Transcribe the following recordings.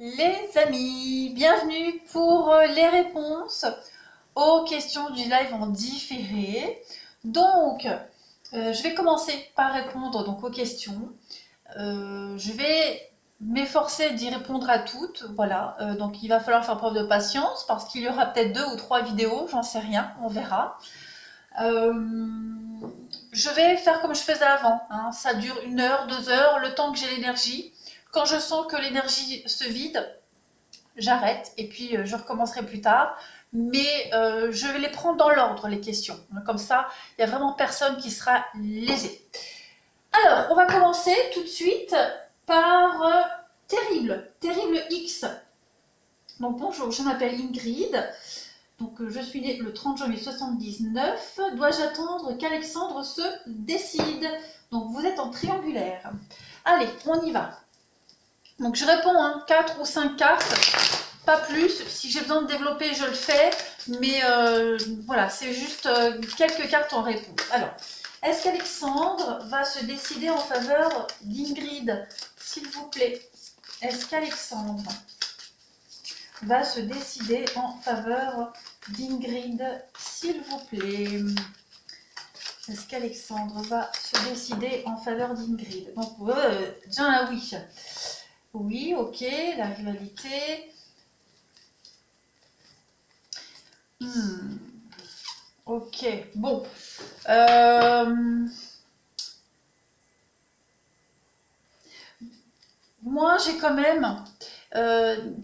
Les amis, bienvenue pour les réponses aux questions du live en différé. Donc, je vais commencer par répondre donc, aux questions. Je vais m'efforcer d'y répondre à toutes. Voilà, donc il va falloir faire preuve de patience parce qu'il y aura peut-être 2 ou 3 vidéos, j'en sais rien, on verra. Je vais faire comme je faisais avant, hein. Ça dure 1 heure, 2 heures, le temps que j'ai l'énergie. Quand je sens que l'énergie se vide, j'arrête et puis je recommencerai plus tard. Mais je vais les prendre dans l'ordre, les questions. Comme ça, il n'y a vraiment personne qui sera lésé. Alors, on va commencer tout de suite par Terrible, Terrible X. Donc bonjour, je m'appelle Ingrid. Donc je suis née le 30 janvier 79. Dois-je attendre qu'Alexandre se décide? Donc vous êtes en triangulaire. Allez, on y va. Donc je réponds, hein, 4 ou 5 cartes, pas plus. Si j'ai besoin de développer, je le fais. Mais voilà, c'est juste quelques cartes en réponse. Alors, est-ce qu'Alexandre va se décider en faveur d'Ingrid? S'il vous plaît. Est-ce qu'Alexandre va se décider en faveur d'Ingrid? S'il vous plaît. Est-ce qu'Alexandre va se décider en faveur d'Ingrid? Donc, déjà un oui. Oui, ok, la rivalité. Ok, bon. Moi, j'ai quand même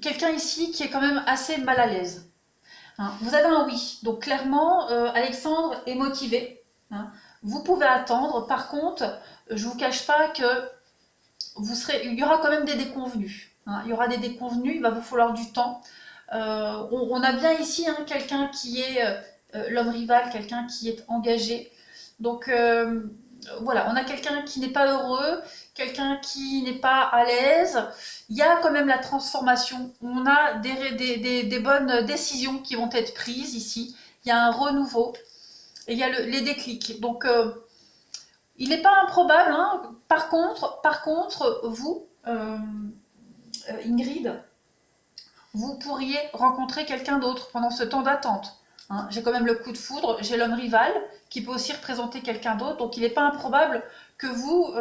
quelqu'un ici qui est quand même assez mal à l'aise. Hein. Vous avez un oui, donc clairement, Alexandre est motivé. Hein. Vous pouvez attendre. Par contre, je ne vous cache pas que il y aura quand même des déconvenus. Hein. Il y aura des déconvenus, il va vous falloir du temps. On a bien ici hein, quelqu'un qui est l'homme rival, quelqu'un qui est engagé. Donc voilà, on a quelqu'un qui n'est pas heureux, quelqu'un qui n'est pas à l'aise. Il y a quand même la transformation. On a des bonnes décisions qui vont être prises ici. Il y a un renouveau et il y a les déclics. Donc il n'est pas improbable. Hein. Par contre, vous, Ingrid, vous pourriez rencontrer quelqu'un d'autre pendant ce temps d'attente. Hein, j'ai quand même le coup de foudre, j'ai l'homme rival qui peut aussi représenter quelqu'un d'autre, donc il n'est pas improbable que vous,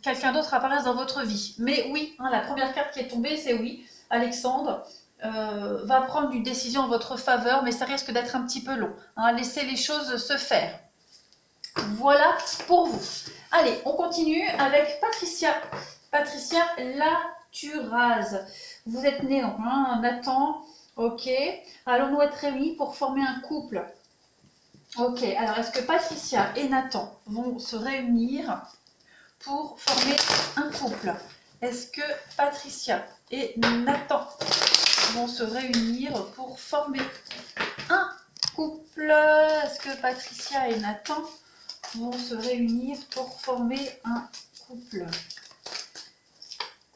quelqu'un d'autre apparaisse dans votre vie. Mais oui, hein, la première carte qui est tombée, c'est oui, Alexandre va prendre une décision en votre faveur, mais ça risque d'être un petit peu long. Hein, laissez les choses se faire. Voilà pour vous. Allez, on continue avec Patricia. Patricia Laturaz. Vous êtes né donc, hein, Nathan. Ok. Allons-nous être réunis pour former un couple? Ok. Alors, est-ce que Patricia et Nathan vont se réunir pour former un couple? Est-ce que Patricia et Nathan vont se réunir pour former un couple? Est-ce que Patricia et Nathan vont se réunir pour former un couple?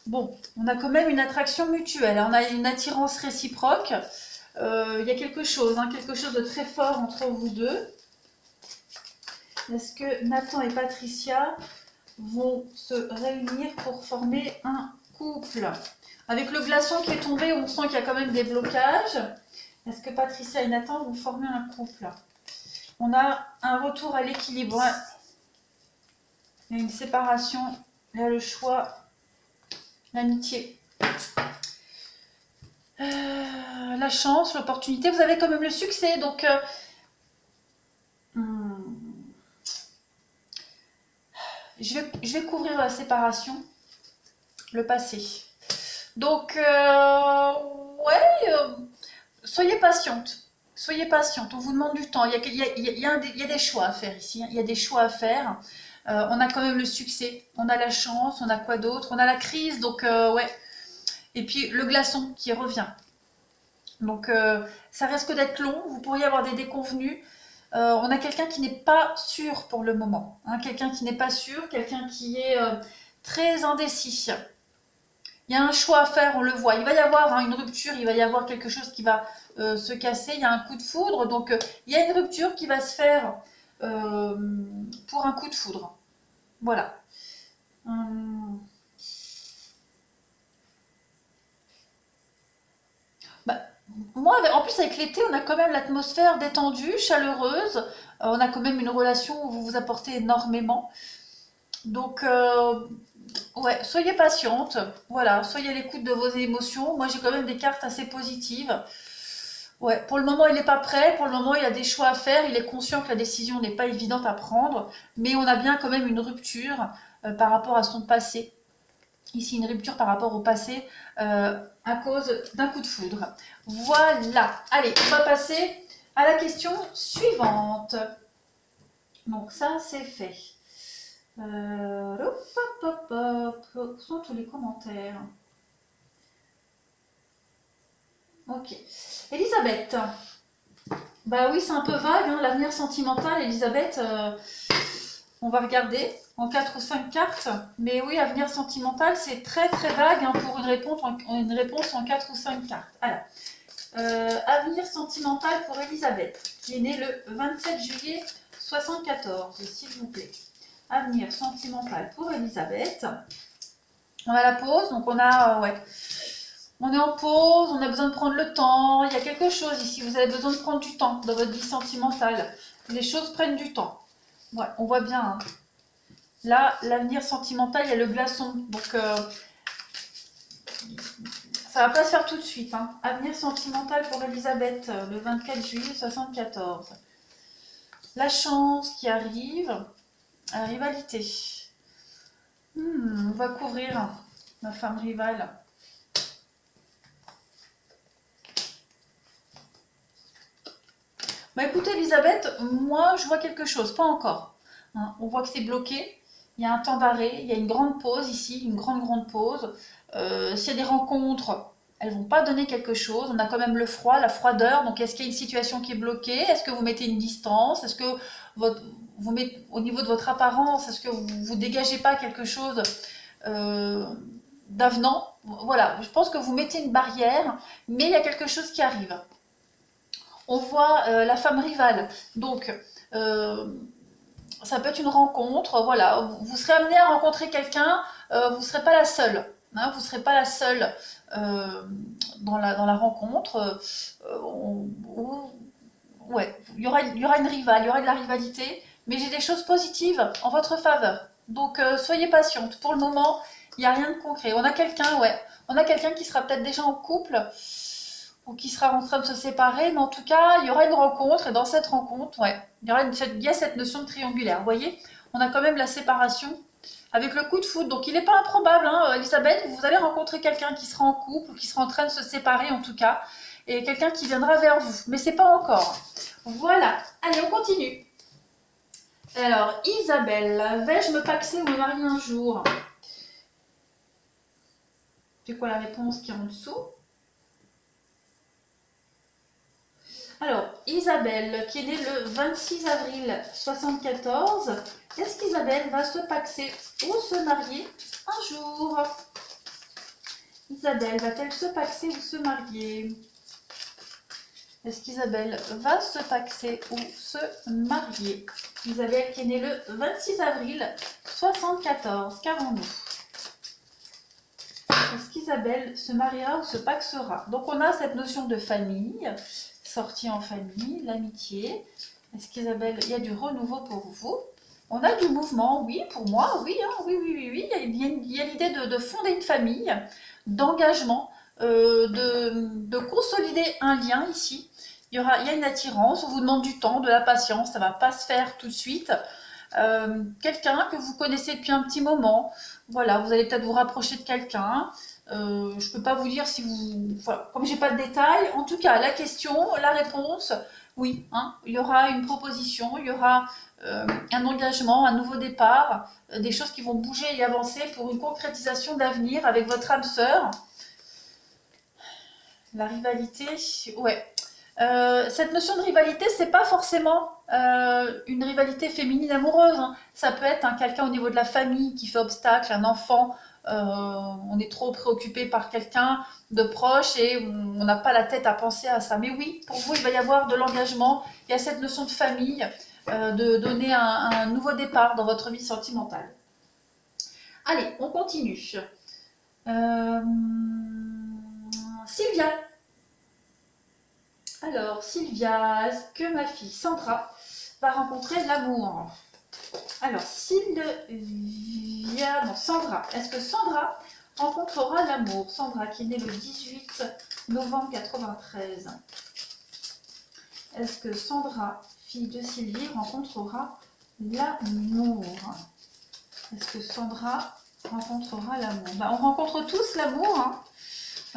Bon, on a quand même une attraction mutuelle, on a une attirance réciproque. Il y a quelque chose, hein, quelque chose de très fort entre vous deux. Est-ce que Nathan et Patricia vont se réunir pour former un couple? Avec le glaçon qui est tombé, on sent qu'il y a quand même des blocages. Est-ce que Patricia et Nathan vont former un couple? On a un retour à l'équilibre. Il y a une séparation, il y a le choix, l'amitié. La chance, l'opportunité, vous avez quand même le succès, donc je vais couvrir la séparation, le passé. Donc, ouais, soyez patiente. Soyez patiente, on vous demande du temps. Il y a des choix à faire ici. Hein. Il y a des choix à faire. On a quand même le succès, on a la chance, on a quoi d'autre? On a la crise, donc ouais. Et puis le glaçon qui revient. Donc ça risque d'être long, vous pourriez avoir des déconvenus. On a quelqu'un qui n'est pas sûr pour le moment. Hein, quelqu'un qui n'est pas sûr, quelqu'un qui est très indécis. Il y a un choix à faire, on le voit. Il va y avoir hein, une rupture, il va y avoir quelque chose qui va se casser. Il y a un coup de foudre, donc il y a une rupture qui va se faire pour un coup de foudre. Voilà. Bah, moi, en plus avec l'été, on a quand même l'atmosphère détendue, chaleureuse. On a quand même une relation où vous vous apportez énormément. Donc, ouais, soyez patiente. Voilà, soyez à l'écoute de vos émotions. Moi, j'ai quand même des cartes assez positives. Ouais, pour le moment, il n'est pas prêt. Pour le moment, il a des choix à faire. Il est conscient que la décision n'est pas évidente à prendre. Mais on a bien quand même une rupture par rapport à son passé. Ici, une rupture par rapport au passé à cause d'un coup de foudre. Voilà. Allez, on va passer à la question suivante. Donc ça, c'est fait. Hop, hop, hop, hop. Où sont tous les commentaires? Ok. Elisabeth. Bah oui, c'est un peu vague, hein, l'avenir sentimental, Elisabeth. On va regarder en 4 ou 5 cartes. Mais oui, avenir sentimental, c'est très très vague hein, pour une réponse en 4 ou 5 cartes. Alors, avenir sentimental pour Elisabeth, qui est née le 27 juillet 74, s'il vous plaît. Avenir sentimental pour Elisabeth. On a la pause, donc on a, ouais, on est en pause, on a besoin de prendre le temps. Il y a quelque chose ici, vous avez besoin de prendre du temps dans votre vie sentimentale. Les choses prennent du temps. Ouais, on voit bien. Hein. Là, l'avenir sentimental, il y a le glaçon. Donc, ça va pas se faire tout de suite. Hein. Avenir sentimental pour Elisabeth, le 24 juillet 74. La chance qui arrive, la rivalité. On va couvrir ma femme rivale. Bah écoutez Elisabeth, moi je vois quelque chose, pas encore. Hein, on voit que c'est bloqué, il y a un temps d'arrêt, il y a une grande pause ici, une grande pause. S'il y a des rencontres, elles vont pas donner quelque chose. On a quand même le froid, la froideur. Donc est-ce qu'il y a une situation qui est bloquée? Est-ce que vous mettez une distance? Est-ce que vous mettez, au niveau de votre apparence, est-ce que vous dégagez pas quelque chose euh, d'avenant? Voilà, je pense que vous mettez une barrière, mais il y a quelque chose qui arrive. On voit la femme rivale. Donc, euh, ça peut être une rencontre. Voilà, vous serez amené à rencontrer quelqu'un. Vous ne serez pas la seule. Hein, vous ne serez pas la seule dans la rencontre. Ouais, il y aura une rivale, il y aura de la rivalité, mais j'ai des choses positives en votre faveur. Donc, soyez patiente. Pour le moment, il n'y a rien de concret. On a quelqu'un, ouais. On a quelqu'un qui sera peut-être déjà en couple ou qui sera en train de se séparer, mais en tout cas, il y aura une rencontre, et dans cette rencontre, ouais, il y a cette notion de triangulaire. Vous voyez, on a quand même la séparation avec le coup de foudre. Donc il n'est pas improbable, hein, Elisabeth, vous allez rencontrer quelqu'un qui sera en couple, ou qui sera en train de se séparer en tout cas, et quelqu'un qui viendra vers vous, mais c'est pas encore. Voilà, allez, on continue. Alors, Isabelle, vais-je me paxer ou me marier un jour? C'est quoi la réponse qui est en dessous? Alors, Isabelle, qui est née le 26 avril 74, est-ce qu'Isabelle va se paxer ou se marier un jour? Isabelle va-t-elle se paxer ou se marier? Est-ce qu'Isabelle va se paxer ou se marier? Isabelle qui est née le 26 avril 74, qu'avons-nous? Est-ce qu'Isabelle se mariera ou se paxera? Donc on a cette notion de famille, sortie en famille, l'amitié. Est-ce qu'Isabelle, il y a du renouveau pour vous? On a du mouvement, oui, pour moi, oui, hein, oui. Il y a l'idée de fonder une famille, d'engagement, de consolider un lien ici. Il y a une attirance, on vous demande du temps, de la patience, ça ne va pas se faire tout de suite. Quelqu'un que vous connaissez depuis un petit moment, voilà, vous allez peut-être vous rapprocher de quelqu'un. Je ne peux pas vous dire si vous... Voilà, comme j'ai pas de détails, en tout cas, la question, la réponse, oui, hein, il y aura une proposition, il y aura un engagement, un nouveau départ, des choses qui vont bouger et avancer pour une concrétisation d'avenir avec votre âme sœur. La rivalité, ouais. Cette notion de rivalité, c'est pas forcément une rivalité féminine amoureuse. Hein. Ça peut être quelqu'un au niveau de la famille qui fait obstacle, un enfant. On est trop préoccupé par quelqu'un de proche et on n'a pas la tête à penser à ça. Mais oui, pour vous, il va y avoir de l'engagement. Il y a cette notion de famille, de donner un nouveau départ dans votre vie sentimentale. Allez, on continue. Sylvia. Alors, Sylvia, est-ce que ma fille Sandra va rencontrer l'amour? Alors, Sylvia, non, Sandra, est-ce que Sandra rencontrera l'amour? Sandra, qui est née le 18 novembre 93. Est-ce que Sandra, fille de Sylvie, rencontrera l'amour? Est-ce que Sandra rencontrera l'amour? Ben, on rencontre tous l'amour, hein.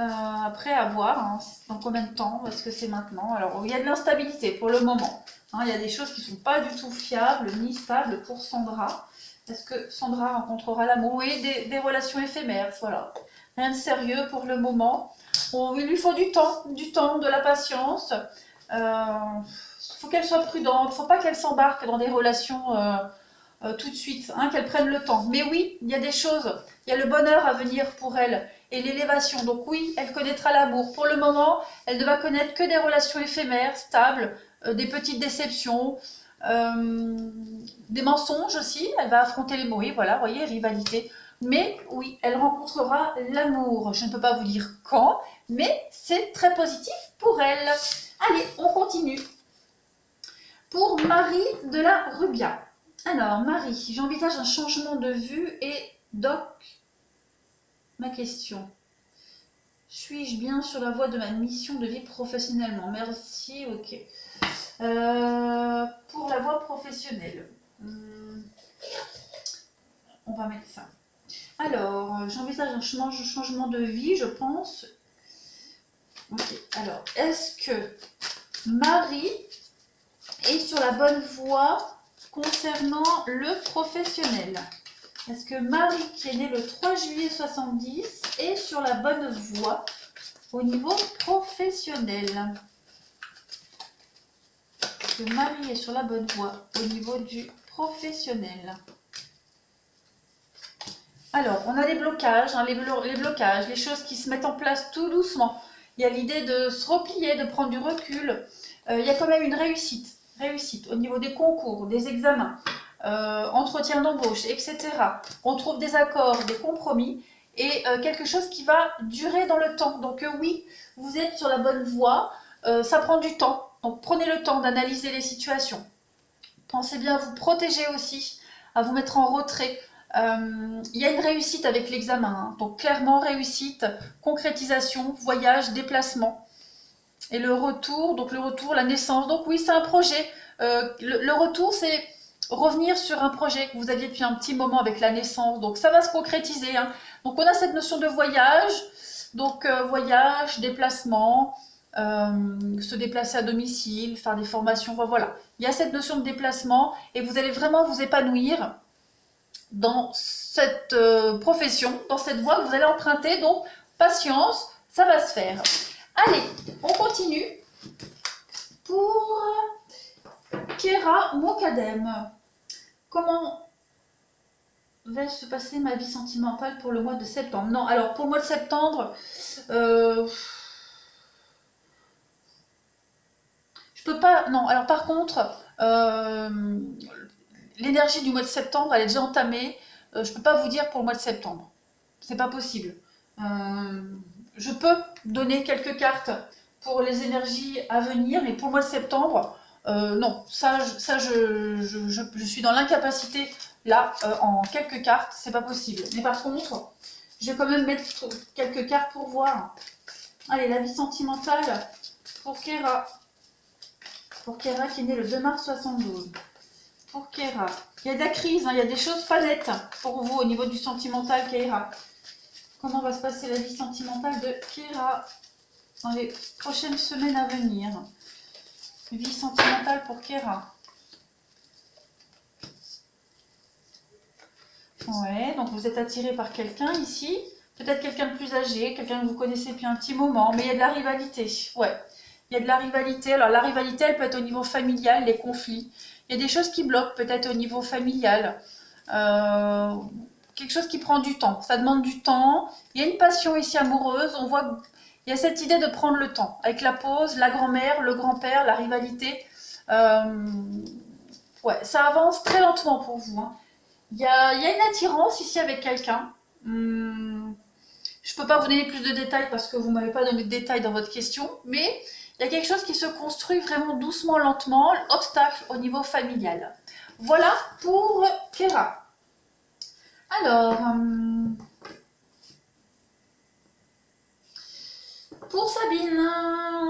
Après, à voir, hein, dans combien de temps, est-ce que c'est maintenant? Alors, il y a de l'instabilité pour le moment. Hein, il y a des choses qui ne sont pas du tout fiables ni stables pour Sandra. Est-ce que Sandra rencontrera l'amour? Oui, des relations éphémères, voilà. Rien de sérieux pour le moment. Il lui faut du temps, de la patience. Faut qu'elle soit prudente, il ne faut pas qu'elle s'embarque dans des relations tout de suite, hein, qu'elle prenne le temps. Mais oui, il y a des choses, il y a le bonheur à venir pour elle et l'élévation. Donc oui, elle connaîtra l'amour. Pour le moment, elle ne va connaître que des relations éphémères, stables, des petites déceptions, des mensonges aussi. Elle va affronter les mots. Oui, voilà, vous voyez, rivalité. Mais oui, elle rencontrera l'amour. Je ne peux pas vous dire quand, mais c'est très positif pour elle. Allez, on continue. Pour Marie de la Rubia. Alors, Marie, j'envisage un changement de vue et doc, ma question. Suis-je bien sur la voie de ma mission de vie professionnellement? Merci, ok. Pour la voie professionnelle, on va mettre ça. Alors, j'envisage un changement de vie, je pense. Ok, alors, est-ce que Marie est sur la bonne voie concernant le professionnel? Est-ce que Marie, qui est née le 3 juillet 70, est sur la bonne voie au niveau professionnel? Est-ce que Marie est sur la bonne voie au niveau du professionnel? Alors, on a les blocages, hein, les blocages, les choses qui se mettent en place tout doucement. Il y a l'idée de se replier, de prendre du recul. Il y a quand même une réussite au niveau des concours, des examens, entretien d'embauche, etc. On trouve des accords, des compromis et quelque chose qui va durer dans le temps. Donc oui, vous êtes sur la bonne voie, ça prend du temps. Donc prenez le temps d'analyser les situations. Pensez bien à vous protéger aussi, à vous mettre en retrait. Il y a une réussite avec l'examen, hein. Donc clairement réussite, concrétisation, voyage, déplacement. Et le retour, la naissance. Donc oui, c'est un projet. Le retour, c'est revenir sur un projet que vous aviez depuis un petit moment avec la naissance. Donc ça va se concrétiser, hein. Donc on a cette notion de voyage. Donc voyage, déplacement, se déplacer à domicile, faire des formations. Voilà. Il y a cette notion de déplacement et vous allez vraiment vous épanouir dans cette profession, dans cette voie que vous allez emprunter. Donc patience, ça va se faire. Allez, on continue pour Kéra Mokadem. Comment va se passer ma vie sentimentale pour le mois de septembre? Non, alors pour le mois de septembre, je peux pas. Non, alors par contre, l'énergie du mois de septembre, elle est déjà entamée. Je peux pas vous dire pour le mois de septembre. C'est pas possible. Je peux donner quelques cartes pour les énergies à venir, mais pour le mois de septembre, non, je suis dans l'incapacité, là, en quelques cartes, c'est pas possible. Mais par contre, je vais quand même mettre quelques cartes pour voir. Allez, la vie sentimentale pour Kéra. Pour Kéra qui est née le 2 mars 72. Pour Kéra. Il y a de la crise, hein, il y a des choses pas nettes pour vous au niveau du sentimental, Kéra. Comment va se passer la vie sentimentale de Kéra dans les prochaines semaines à venir? Vie sentimentale pour Kéra. Ouais, donc vous êtes attiré par quelqu'un ici. Peut-être quelqu'un de plus âgé, quelqu'un que vous connaissez depuis un petit moment, mais il y a de la rivalité. Ouais, il y a de la rivalité. Alors la rivalité, elle peut être au niveau familial, les conflits. Il y a des choses qui bloquent peut-être au niveau familial. Quelque chose qui prend du temps. Ça demande du temps. Il y a une passion ici amoureuse. On voit qu'il y a cette idée de prendre le temps. Avec la pause, la grand-mère, le grand-père, la rivalité. Ouais, ça avance très lentement pour vous, hein. Il y a une attirance ici avec quelqu'un. Je ne peux pas vous donner plus de détails parce que vous ne m'avez pas donné de détails dans votre question. Mais Il y a quelque chose qui se construit vraiment doucement, lentement, obstacle au niveau familial. Voilà pour Kéra. Alors, pour Sabine,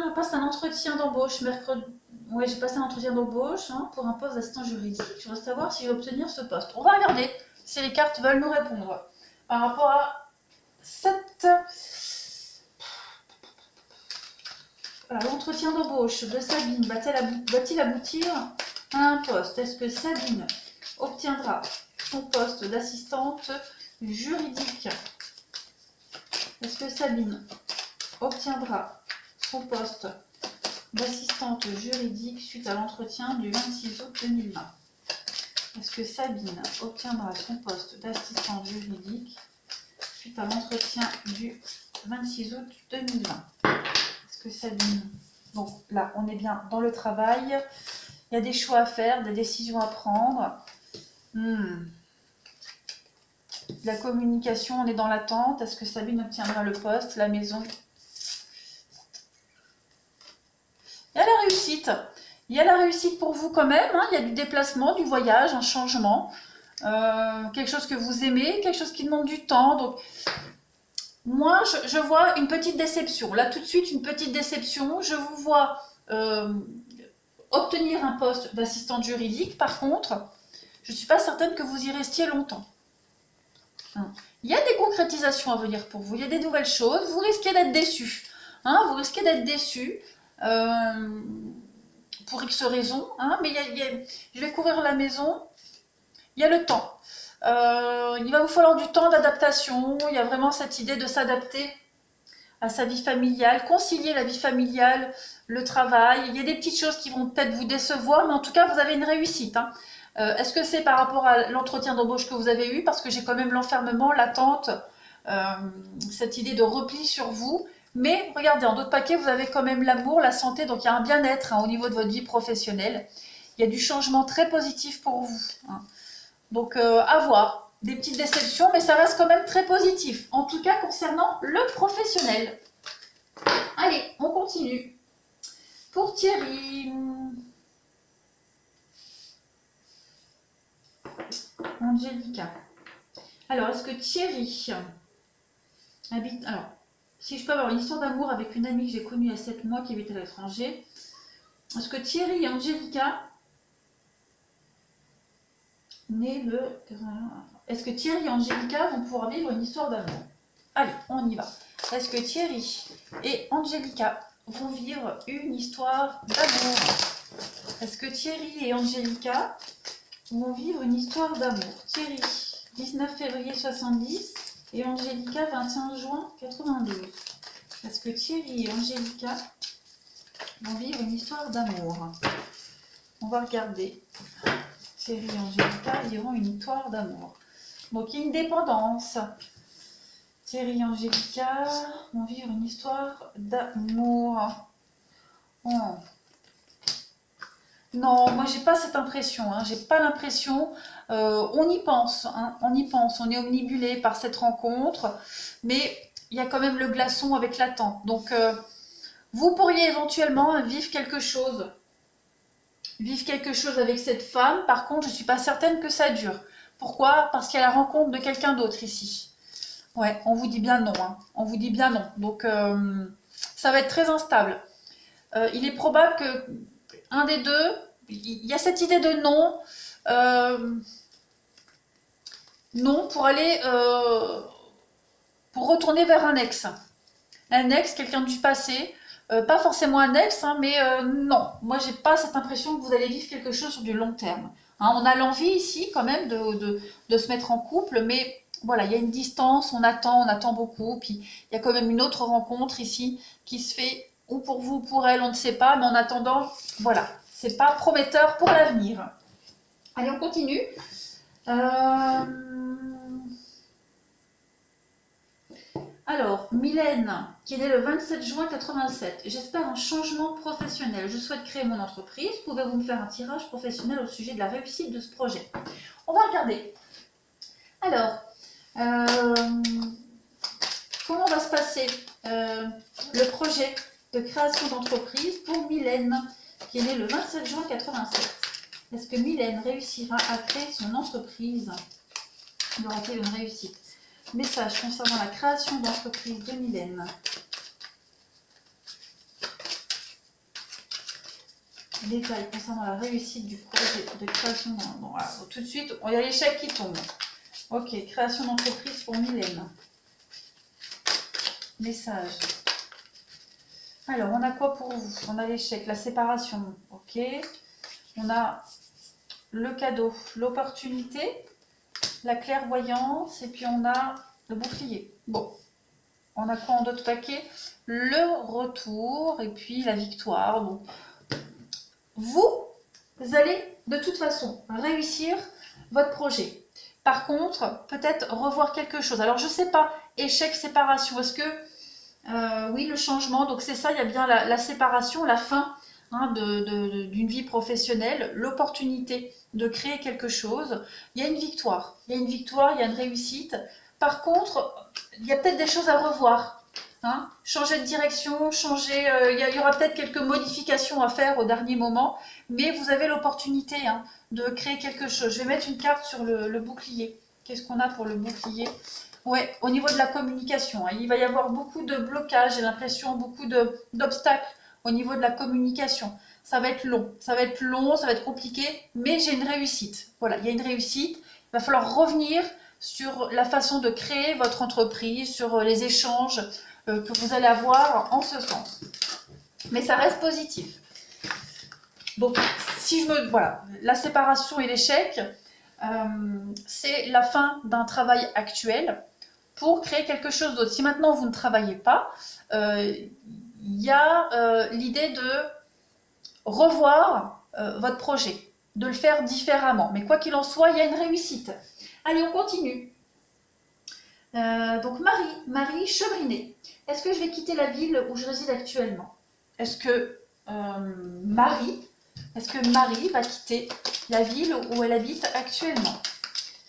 je passe un entretien d'embauche mercredi. Oui, j'ai passé un entretien d'embauche pour un poste d'assistant juridique. Je veux savoir si je vais obtenir ce poste. On va regarder si les cartes veulent nous répondre. Par rapport à cette... Voilà, l'entretien d'embauche de Sabine va-t-il aboutir à un poste? Est-ce que Sabine obtiendra son poste d'assistante juridique? Est-ce que Sabine obtiendra son poste d'assistante juridique suite à l'entretien du 26 août 2020? Est-ce que Sabine obtiendra son poste d'assistante juridique suite à l'entretien du 26 août 2020? Est-ce que Sabine... Donc là, on est bien dans le travail. Il y a des choix à faire, des décisions à prendre. La communication, on est dans l'attente. Est-ce que Sabine obtiendra le poste, la maison? Il y a la réussite. Il y a la réussite pour vous quand même. Il y a du déplacement, du voyage, un changement. Quelque chose que vous aimez, quelque chose qui demande du temps. Donc, moi, je vois une petite déception. Là, tout de suite, une petite déception. Je vous vois obtenir un poste d'assistante juridique. Par contre, je ne suis pas certaine que vous y restiez longtemps. Il y a des concrétisations à venir pour vous. Il y a des nouvelles choses. Vous risquez d'être déçus. Vous risquez d'être déçus. Pour X raisons. Mais je vais couvrir la maison. Il y a le temps. Il va vous falloir du temps d'adaptation. Il y a vraiment cette idée de s'adapter à sa vie familiale, concilier la vie familiale, le travail. Il y a des petites choses qui vont peut-être vous décevoir, mais en tout cas, vous avez une réussite. Est-ce que c'est par rapport à l'entretien d'embauche que vous avez eu? Parce que j'ai quand même l'enfermement, l'attente, cette idée de repli sur vous. Mais regardez, en d'autres paquets, vous avez quand même l'amour, la santé, donc il y a un bien-être au niveau de votre vie professionnelle. Il y a du changement très positif pour vous. Donc, à voir. Des petites déceptions, mais ça reste quand même très positif. En tout cas, concernant le professionnel. Allez, on continue. Pour Thierry. Angélica. Alors, est-ce que Thierry habite... Alors, si je peux avoir une histoire d'amour avec une amie que j'ai connue il y a 7 mois qui habite à l'étranger, est-ce que Thierry et Angélica... Est-ce que Thierry et Angélica vont pouvoir vivre une histoire d'amour? Allez, on y va. Est-ce que Thierry et Angélica vont vivre une histoire d'amour? Est-ce que Thierry et Angélica vont vivre une histoire d'amour? Thierry, 19 février 70 et Angélica, 21 juin 92. Est-ce que Thierry et Angélica vont vivre une histoire d'amour? On va regarder. Thierry et Angélica vivront une histoire d'amour. Donc, il y a une dépendance. Thierry et Angélica vont vivre une histoire d'amour. Oh. Non, moi, j'ai pas cette impression. J'ai pas l'impression. On y pense. On y pense. On est omnibulé par cette rencontre. Mais il y a quand même le glaçon avec l'attente. Donc, vous pourriez éventuellement vivre quelque chose. Vivre quelque chose avec cette femme. Par contre, je ne suis pas certaine que ça dure. Pourquoi? Parce qu'il y a la rencontre de quelqu'un d'autre ici. Ouais, on vous dit bien non. On vous dit bien non. Donc, ça va être très instable. Il est probable que un des deux, il y a cette idée de non. Non pour aller... pour retourner vers un ex. Un ex, quelqu'un du passé. Pas forcément un ex, mais non. Moi, j'ai pas cette impression que vous allez vivre quelque chose sur du long terme. On a l'envie ici quand même de se mettre en couple, mais voilà, il y a une distance, on attend beaucoup. Puis il y a quand même une autre rencontre ici qui se fait, ou pour vous ou pour elle, on ne sait pas, mais en attendant, voilà, c'est pas prometteur pour l'avenir. Allez, on continue. Alors, Mylène, qui est née le 27 juin 87. J'espère un changement professionnel. Je souhaite créer mon entreprise. Pouvez-vous me faire un tirage professionnel au sujet de la réussite de ce projet? On va regarder. Alors, comment va se passer le projet de création d'entreprise pour Mylène, qui est née le 27 juin 87. Est-ce que Mylène réussira à créer son entreprise? Y aura-t-il une réussite? Message concernant la création d'entreprise de Mylène. Détails concernant la réussite du projet de création. Bon, voilà, tout de suite, il y a l'échec qui tombe. Ok, création d'entreprise pour Mylène. Message. Alors, on a quoi pour vous? On a l'échec, la séparation. Ok. On a le cadeau, l'opportunité, la clairvoyance, et puis on a le bouclier. Bon, on a quoi en d'autres paquets? Le retour, et puis la victoire. Bon. Vous allez de toute façon réussir votre projet. Par contre, peut-être revoir quelque chose. Alors, je ne sais pas, échec, séparation. Est-ce que, oui, le changement, donc c'est ça, il y a bien la séparation, la fin hein, d'une vie professionnelle, l'opportunité de créer quelque chose. Il y a une victoire, il y a une victoire, il y a une réussite. Par contre, il y a peut-être des choses à revoir. Hein, changer de direction, changer, il y aura peut-être quelques modifications à faire au dernier moment, mais vous avez l'opportunité hein, de créer quelque chose. Je vais mettre une carte sur le bouclier. Qu'est-ce qu'on a pour le bouclier? Ouais, au niveau de la communication, hein, il va y avoir beaucoup de blocages, j'ai l'impression, beaucoup d'obstacles au niveau de la communication. Ça va être long, ça va être long, ça va être compliqué, mais j'ai une réussite. Voilà, il y a une réussite. Il va falloir revenir sur la façon de créer votre entreprise, sur les échanges que vous allez avoir en ce sens. Mais ça reste positif. Donc, si je me... Voilà, la séparation et l'échec, c'est la fin d'un travail actuel pour créer quelque chose d'autre. Si maintenant vous ne travaillez pas, il y a l'idée de revoir votre projet, de le faire différemment. Mais quoi qu'il en soit, il y a une réussite. Allez, on continue. Donc Marie Chevrinet. Est-ce que je vais quitter la ville où je réside actuellement? Est-ce que Marie va quitter la ville où elle habite actuellement?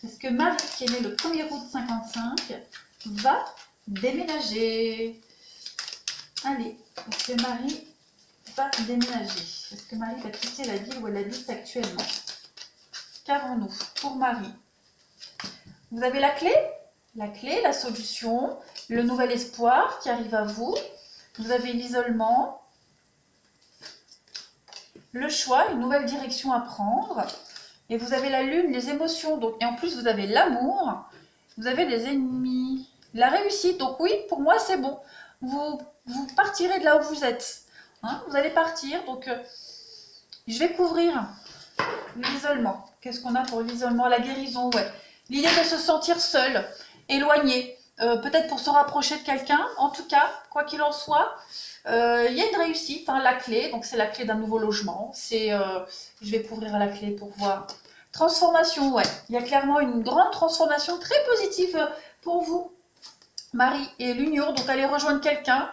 Est-ce que Marie, qui est née le 1er août 55, va déménager? Allez, est-ce que Marie va déménager? Est-ce que Marie va quitter la ville où elle habite actuellement? Qu'avons-nous pour Marie? Vous avez la clé? La clé, la solution, le nouvel espoir qui arrive à vous. Vous avez l'isolement, le choix, une nouvelle direction à prendre. Et vous avez la lune, les émotions. Donc, et en plus, vous avez l'amour. Vous avez les ennemis. La réussite. Donc oui, pour moi, c'est bon. Vous partirez de là où vous êtes. Hein, vous allez partir. Donc, je vais couvrir l'isolement. Qu'est-ce qu'on a pour l'isolement? La guérison, ouais. L'idée de se sentir seul, éloigné, peut-être pour se rapprocher de quelqu'un. En tout cas, quoi qu'il en soit, il y a une réussite, hein, la clé. Donc c'est la clé d'un nouveau logement. Je vais couvrir la clé pour voir. Transformation, ouais. Il y a clairement une grande transformation très positive pour vous, Marie et l'union. Donc allez rejoindre quelqu'un.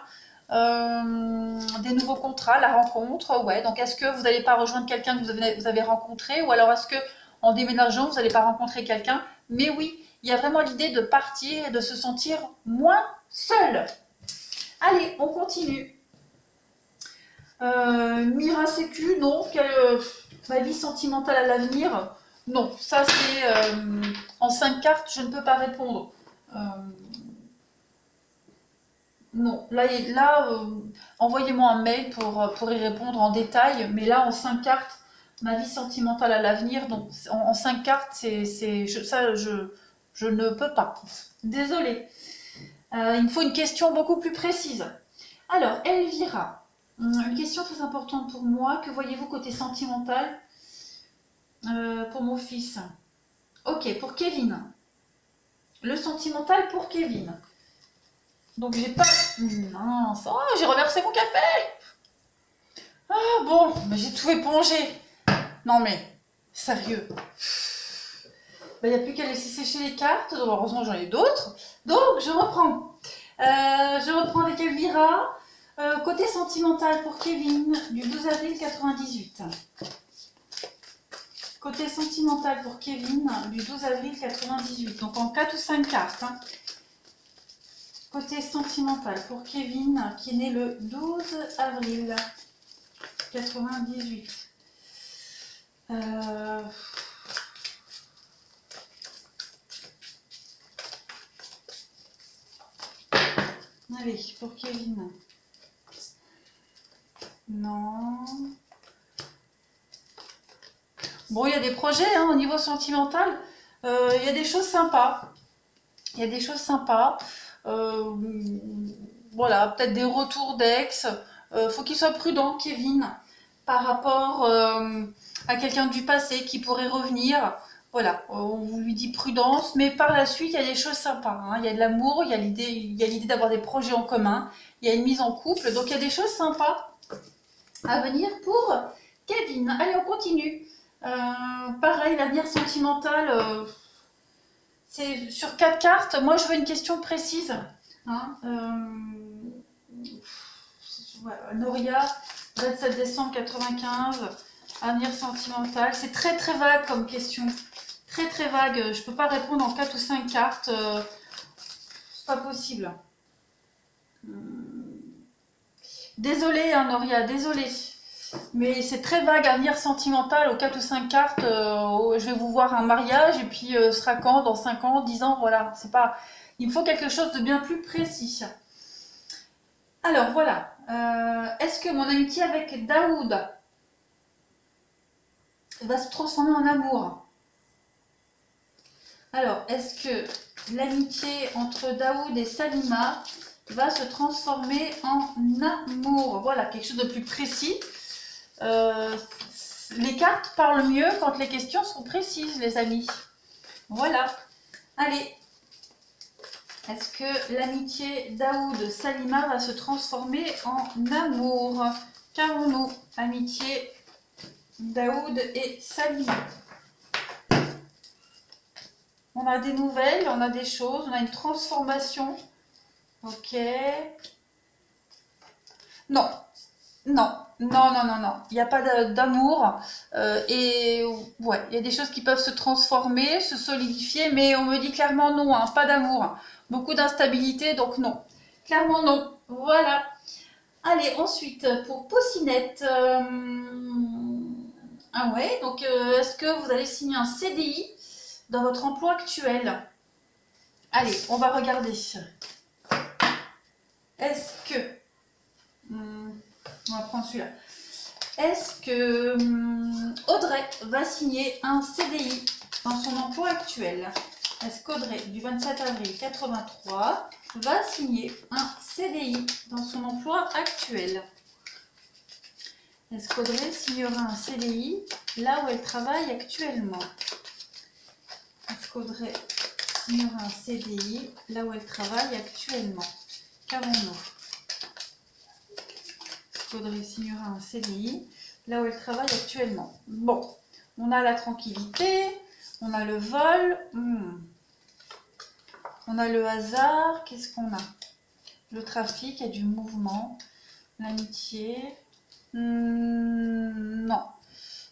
Des nouveaux contrats, la rencontre, ouais. Donc est-ce que vous n'allez pas rejoindre quelqu'un que vous avez rencontré, ou alors est-ce que en déménageant vous n'allez pas rencontrer quelqu'un? Mais oui, il y a vraiment l'idée de partir et de se sentir moins seul. Allez, on continue. Mira Sécu, non. Ma vie sentimentale à l'avenir, non. Ça c'est en 5 cartes, je ne peux pas répondre. Non, là envoyez-moi un mail pour y répondre en détail, mais là en 5 cartes, ma vie sentimentale à l'avenir, donc en 5 cartes, je ne peux pas. Désolée. Il me faut une question beaucoup plus précise. Alors, Elvira, une question très importante pour moi. Que voyez-vous côté sentimental pour mon fils? Ok, pour Kevin. Le sentimental pour Kevin. Donc j'ai pas... Mince, oh, j'ai reversé mon café. Ah bon, mais j'ai tout épongé. Non mais, sérieux. Il n'y a plus qu'à laisser sécher les cartes. Donc, heureusement j'en ai d'autres. Donc je reprends. Je reprends avec Elvira. Côté sentimental pour Kevin, du 12 avril 98. Côté sentimental pour Kevin, du 12 avril 98. Donc en 4 ou 5 cartes. Hein. Côté sentimental pour Kevin qui est né le 12 avril 98. Allez, pour Kevin. Non. Bon, il y a des projets hein, au niveau sentimental. Il y a des choses sympas. Il y a des choses sympas. Voilà, peut-être des retours d'ex. Faut qu'il soit prudent, Kevin, par rapport à quelqu'un du passé qui pourrait revenir. Voilà, on vous lui dit prudence, mais par la suite, il y a des choses sympas. Hein. Il y a de l'amour, il y a l'idée d'avoir des projets en commun, il y a une mise en couple, donc il y a des choses sympas à venir pour Kevin. Allez, on continue. Pareil, l'avenir sentimental, c'est sur 4 cartes. Moi, je veux une question précise. Hein, voilà, Noria, 27 décembre 95, avenir sentimental. C'est très très vague comme question. Très très vague. Je peux pas répondre en 4 ou 5 cartes. C'est pas possible. Désolée, hein, Noria, désolée. Mais c'est très vague, avenir sentimental aux 4 ou 5 cartes. Je vais vous voir un mariage et puis ce sera quand, dans 5 ans, 10 ans, voilà. C'est pas. Il me faut quelque chose de bien plus précis. Alors voilà. Est-ce que mon amitié avec Daoud va se transformer en amour? Alors, est-ce que l'amitié entre Daoud et Salima va se transformer en amour? Voilà, quelque chose de plus précis. Les cartes parlent mieux quand les questions sont précises, les amis. Voilà. Allez. Est-ce que l'amitié Daoud-Salima va se transformer en amour? Qu'avons-nous? Amitié Daoud et Salima. On a des nouvelles, on a des choses, on a une transformation. Ok. Non. Non, non, non, non, non. Il n'y a pas d'amour. Et ouais, il y a des choses qui peuvent se transformer, se solidifier, mais on me dit clairement non, hein, pas d'amour. Beaucoup d'instabilité, donc non. Clairement non. Voilà. Allez, ensuite, pour Poucinette. Ah ouais, donc est-ce que vous allez signer un CDI dans votre emploi actuel? Allez, on va regarder. Est-ce que... on va prendre celui-là. Est-ce que Audrey va signer un CDI dans son emploi actuel? Est-ce qu'Audrey, du 27 avril 83, va signer un CDI dans son emploi actuel? Est-ce qu'Audrey signera un CDI là où elle travaille actuellement? Est-ce qu'Audrey signera un CDI là où elle travaille actuellement? Qu'avons-nous? Audrey signera un CDI là où elle travaille actuellement. Bon, on a la tranquillité, on a le vol, on a le hasard, qu'est-ce qu'on a? Le trafic, il y a du mouvement, l'amitié. Non,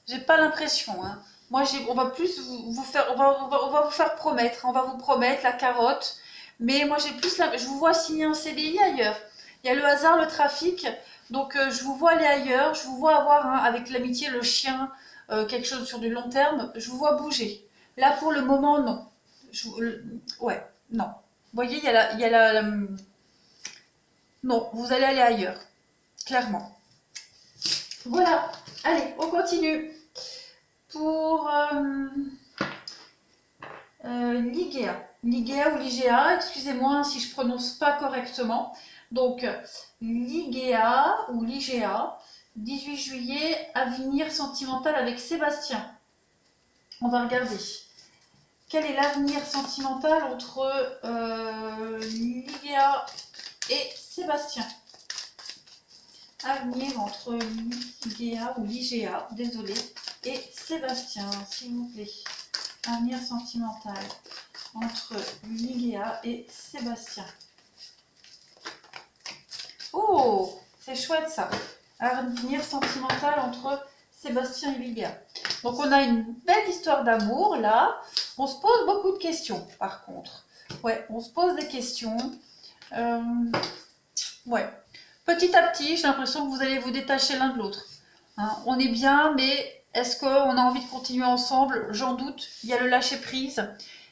j'ai pas l'impression. Hein. Moi, on va plus vous faire, on va vous faire promettre, on va vous promettre la carotte. Mais moi, j'ai plus je vous vois signer un CDI ailleurs. Il y a le hasard, le trafic. Donc, je vous vois aller ailleurs. Je vous vois avoir, hein, avec l'amitié, le chien, quelque chose sur du long terme. Je vous vois bouger. Là, pour le moment, non. Ouais, non. Vous voyez, il y a non, vous allez aller ailleurs. Clairement. Voilà. Allez, on continue. Pour l'IGEA. L'IGEA ou l'IGEA, excusez-moi si je prononce pas correctement. Donc, l'IGEA ou l'IGEA, 18 juillet, avenir sentimental avec Sébastien. On va regarder. Quel est l'avenir sentimental entre l'IGEA et Sébastien? Avenir entre l'IGEA ou l'IGEA, désolé, et Sébastien, s'il vous plaît. Avenir sentimental entre l'IGEA et Sébastien. Oh, c'est chouette ça. Avenir sentimental entre Sébastien et l'IGEA. Donc on a une belle histoire d'amour là. On se pose beaucoup de questions par contre. Ouais, on se pose des questions. Euh, ouais. Petit à petit, j'ai l'impression que vous allez vous détacher l'un de l'autre. Hein, on est bien, mais est-ce qu'on a envie de continuer ensemble? J'en doute. Il y a le lâcher prise,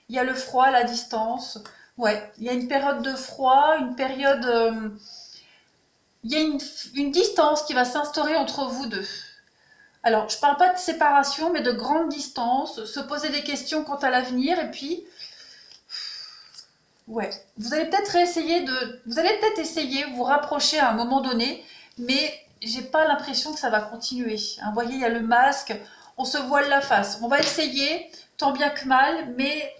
il y a le froid, la distance. Ouais, il y a une période de froid, une période... il y a une distance qui va s'instaurer entre vous deux. Alors, je ne parle pas de séparation, mais de grande distance, se poser des questions quant à l'avenir, et puis, ouais, vous allez peut-être essayer, vous rapprocher à un moment donné, mais j'ai pas l'impression que ça va continuer. Hein, vous voyez, il y a le masque, on se voile la face. On va essayer, tant bien que mal, mais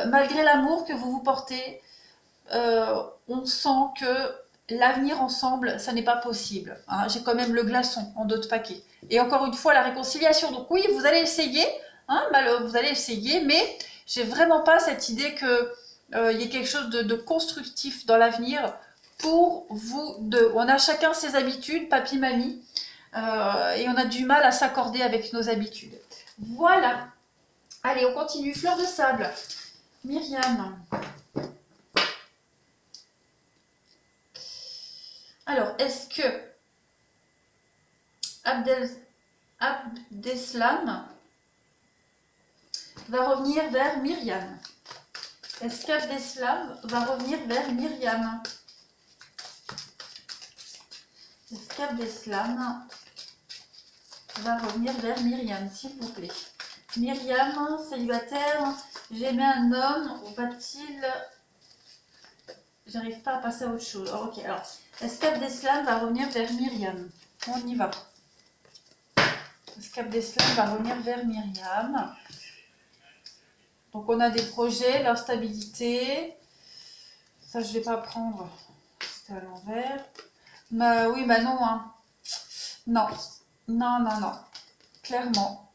malgré l'amour que vous vous portez, on sent que l'avenir ensemble, ça n'est pas possible. Hein. J'ai quand même le glaçon en d'autres paquets. Et encore une fois, la réconciliation. Donc oui, vous allez essayer, hein, vous allez essayer, mais j'ai vraiment pas cette idée que il y ait quelque chose de constructif dans l'avenir pour vous deux. On a chacun ses habitudes, papy, mamie, et on a du mal à s'accorder avec nos habitudes. Voilà. Allez, on continue. Fleur de sable. Myriam. Alors, est-ce que Abdeslam va revenir vers Myriam? Est-ce qu'Abdeslam va revenir vers Myriam? Est-ce qu'Abdeslam va revenir vers Myriam, s'il vous plaît? Myriam, célibataire, j'aimais un homme, va-t-il... J'arrive pas à passer à autre chose. Oh, ok, alors, est-ce qu'Abdeslam va revenir vers Myriam? On y va. Est-ce qu'Abdeslam va revenir vers Myriam? Donc, on a des projets, leur stabilité. Ça, je vais pas prendre. C'était à l'envers. Bah, oui, bah non, hein. Non, non, non, non. Clairement.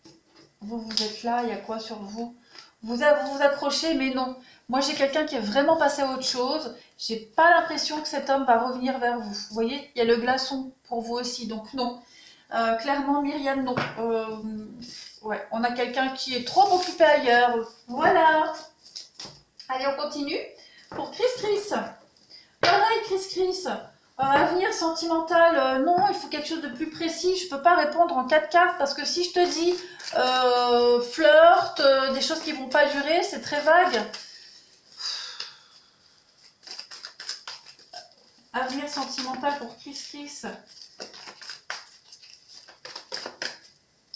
Vous êtes là, il y a quoi sur vous? Vous accrochez, mais non. Moi, j'ai quelqu'un qui est vraiment passé à autre chose. J'ai pas l'impression que cet homme va revenir vers vous. Vous voyez, il y a le glaçon pour vous aussi, donc non. Clairement, Myriam, non. Ouais, on a quelqu'un qui est trop occupé ailleurs. Voilà. Allez, on continue. Pour Chris. Pareil, Chris. Avenir sentimental, non, il faut quelque chose de plus précis. Je ne peux pas répondre en 4 cartes parce que si je te dis flirt, des choses qui ne vont pas durer, c'est très vague. Avenir sentimental pour Chris.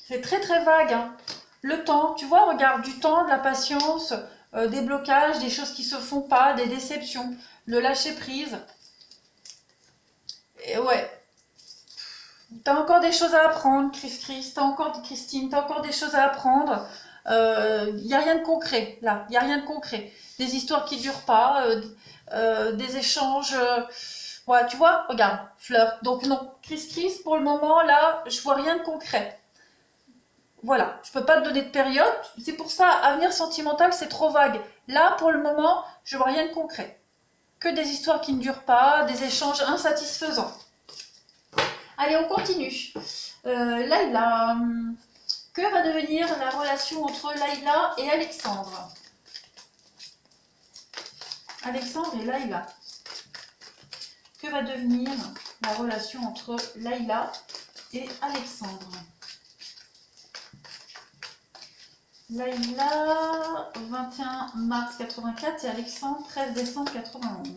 C'est très très vague. Hein. Le temps, tu vois, regarde, du temps, de la patience, des blocages, des choses qui ne se font pas, des déceptions, le lâcher prise. Et ouais. T'as encore des choses à apprendre, Christine, t'as encore des choses à apprendre. Il n'y a rien de concret, là. Il n'y a rien de concret. Des histoires qui ne durent pas, des échanges... ouais, tu vois, regarde, fleur. Donc non, Chris, pour le moment, là, je vois rien de concret. Voilà, je peux pas te donner de période. C'est pour ça, avenir sentimental, c'est trop vague. Là, pour le moment, je vois rien de concret. Que des histoires qui ne durent pas, des échanges insatisfaisants. Allez, on continue. Laïla, que va devenir la relation entre Laïla et Alexandre? Alexandre et Laïla. Que va devenir la relation entre Laïla et Alexandre? Laïla, 21 mars 84 et Alexandre, 13 décembre 91.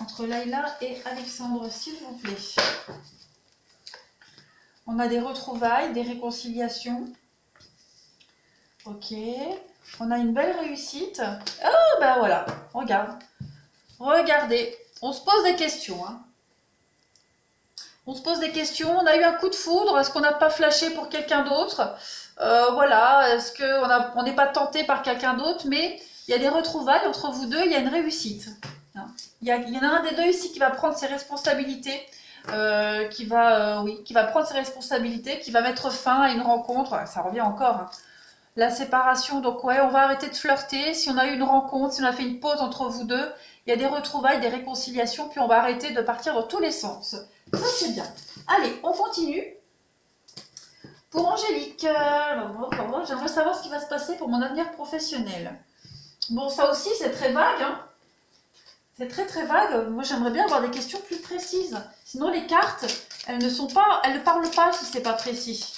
Entre Laïla et Alexandre, s'il vous plaît. On a des retrouvailles, des réconciliations. Ok. On a une belle réussite. Oh, ben voilà. Regarde. Regardez. On se pose des questions. Hein. On se pose des questions. On a eu un coup de foudre. Est-ce qu'on n'a pas flashé pour quelqu'un d'autre? Voilà. Est-ce qu'on n'est pas tenté par quelqu'un d'autre? Mais il y a des retrouvailles entre vous deux. Il y a une réussite. Hein. Il y en a un des deux ici qui va prendre ses responsabilités. Qui va prendre ses responsabilités, qui va mettre fin à une rencontre. Ça revient encore. Hein. La séparation, donc ouais, on va arrêter de flirter. Si on a eu une rencontre, si on a fait une pause entre vous deux, il y a des retrouvailles, des réconciliations, puis on va arrêter de partir dans tous les sens. Ça, c'est bien. Allez, on continue. Pour Angélique, j'aimerais savoir ce qui va se passer pour mon avenir professionnel. Bon, ça aussi, c'est très vague. Hein. C'est très très vague. Moi, j'aimerais bien avoir des questions plus précises. Sinon, les cartes, elles ne parlent pas si c'est pas précis.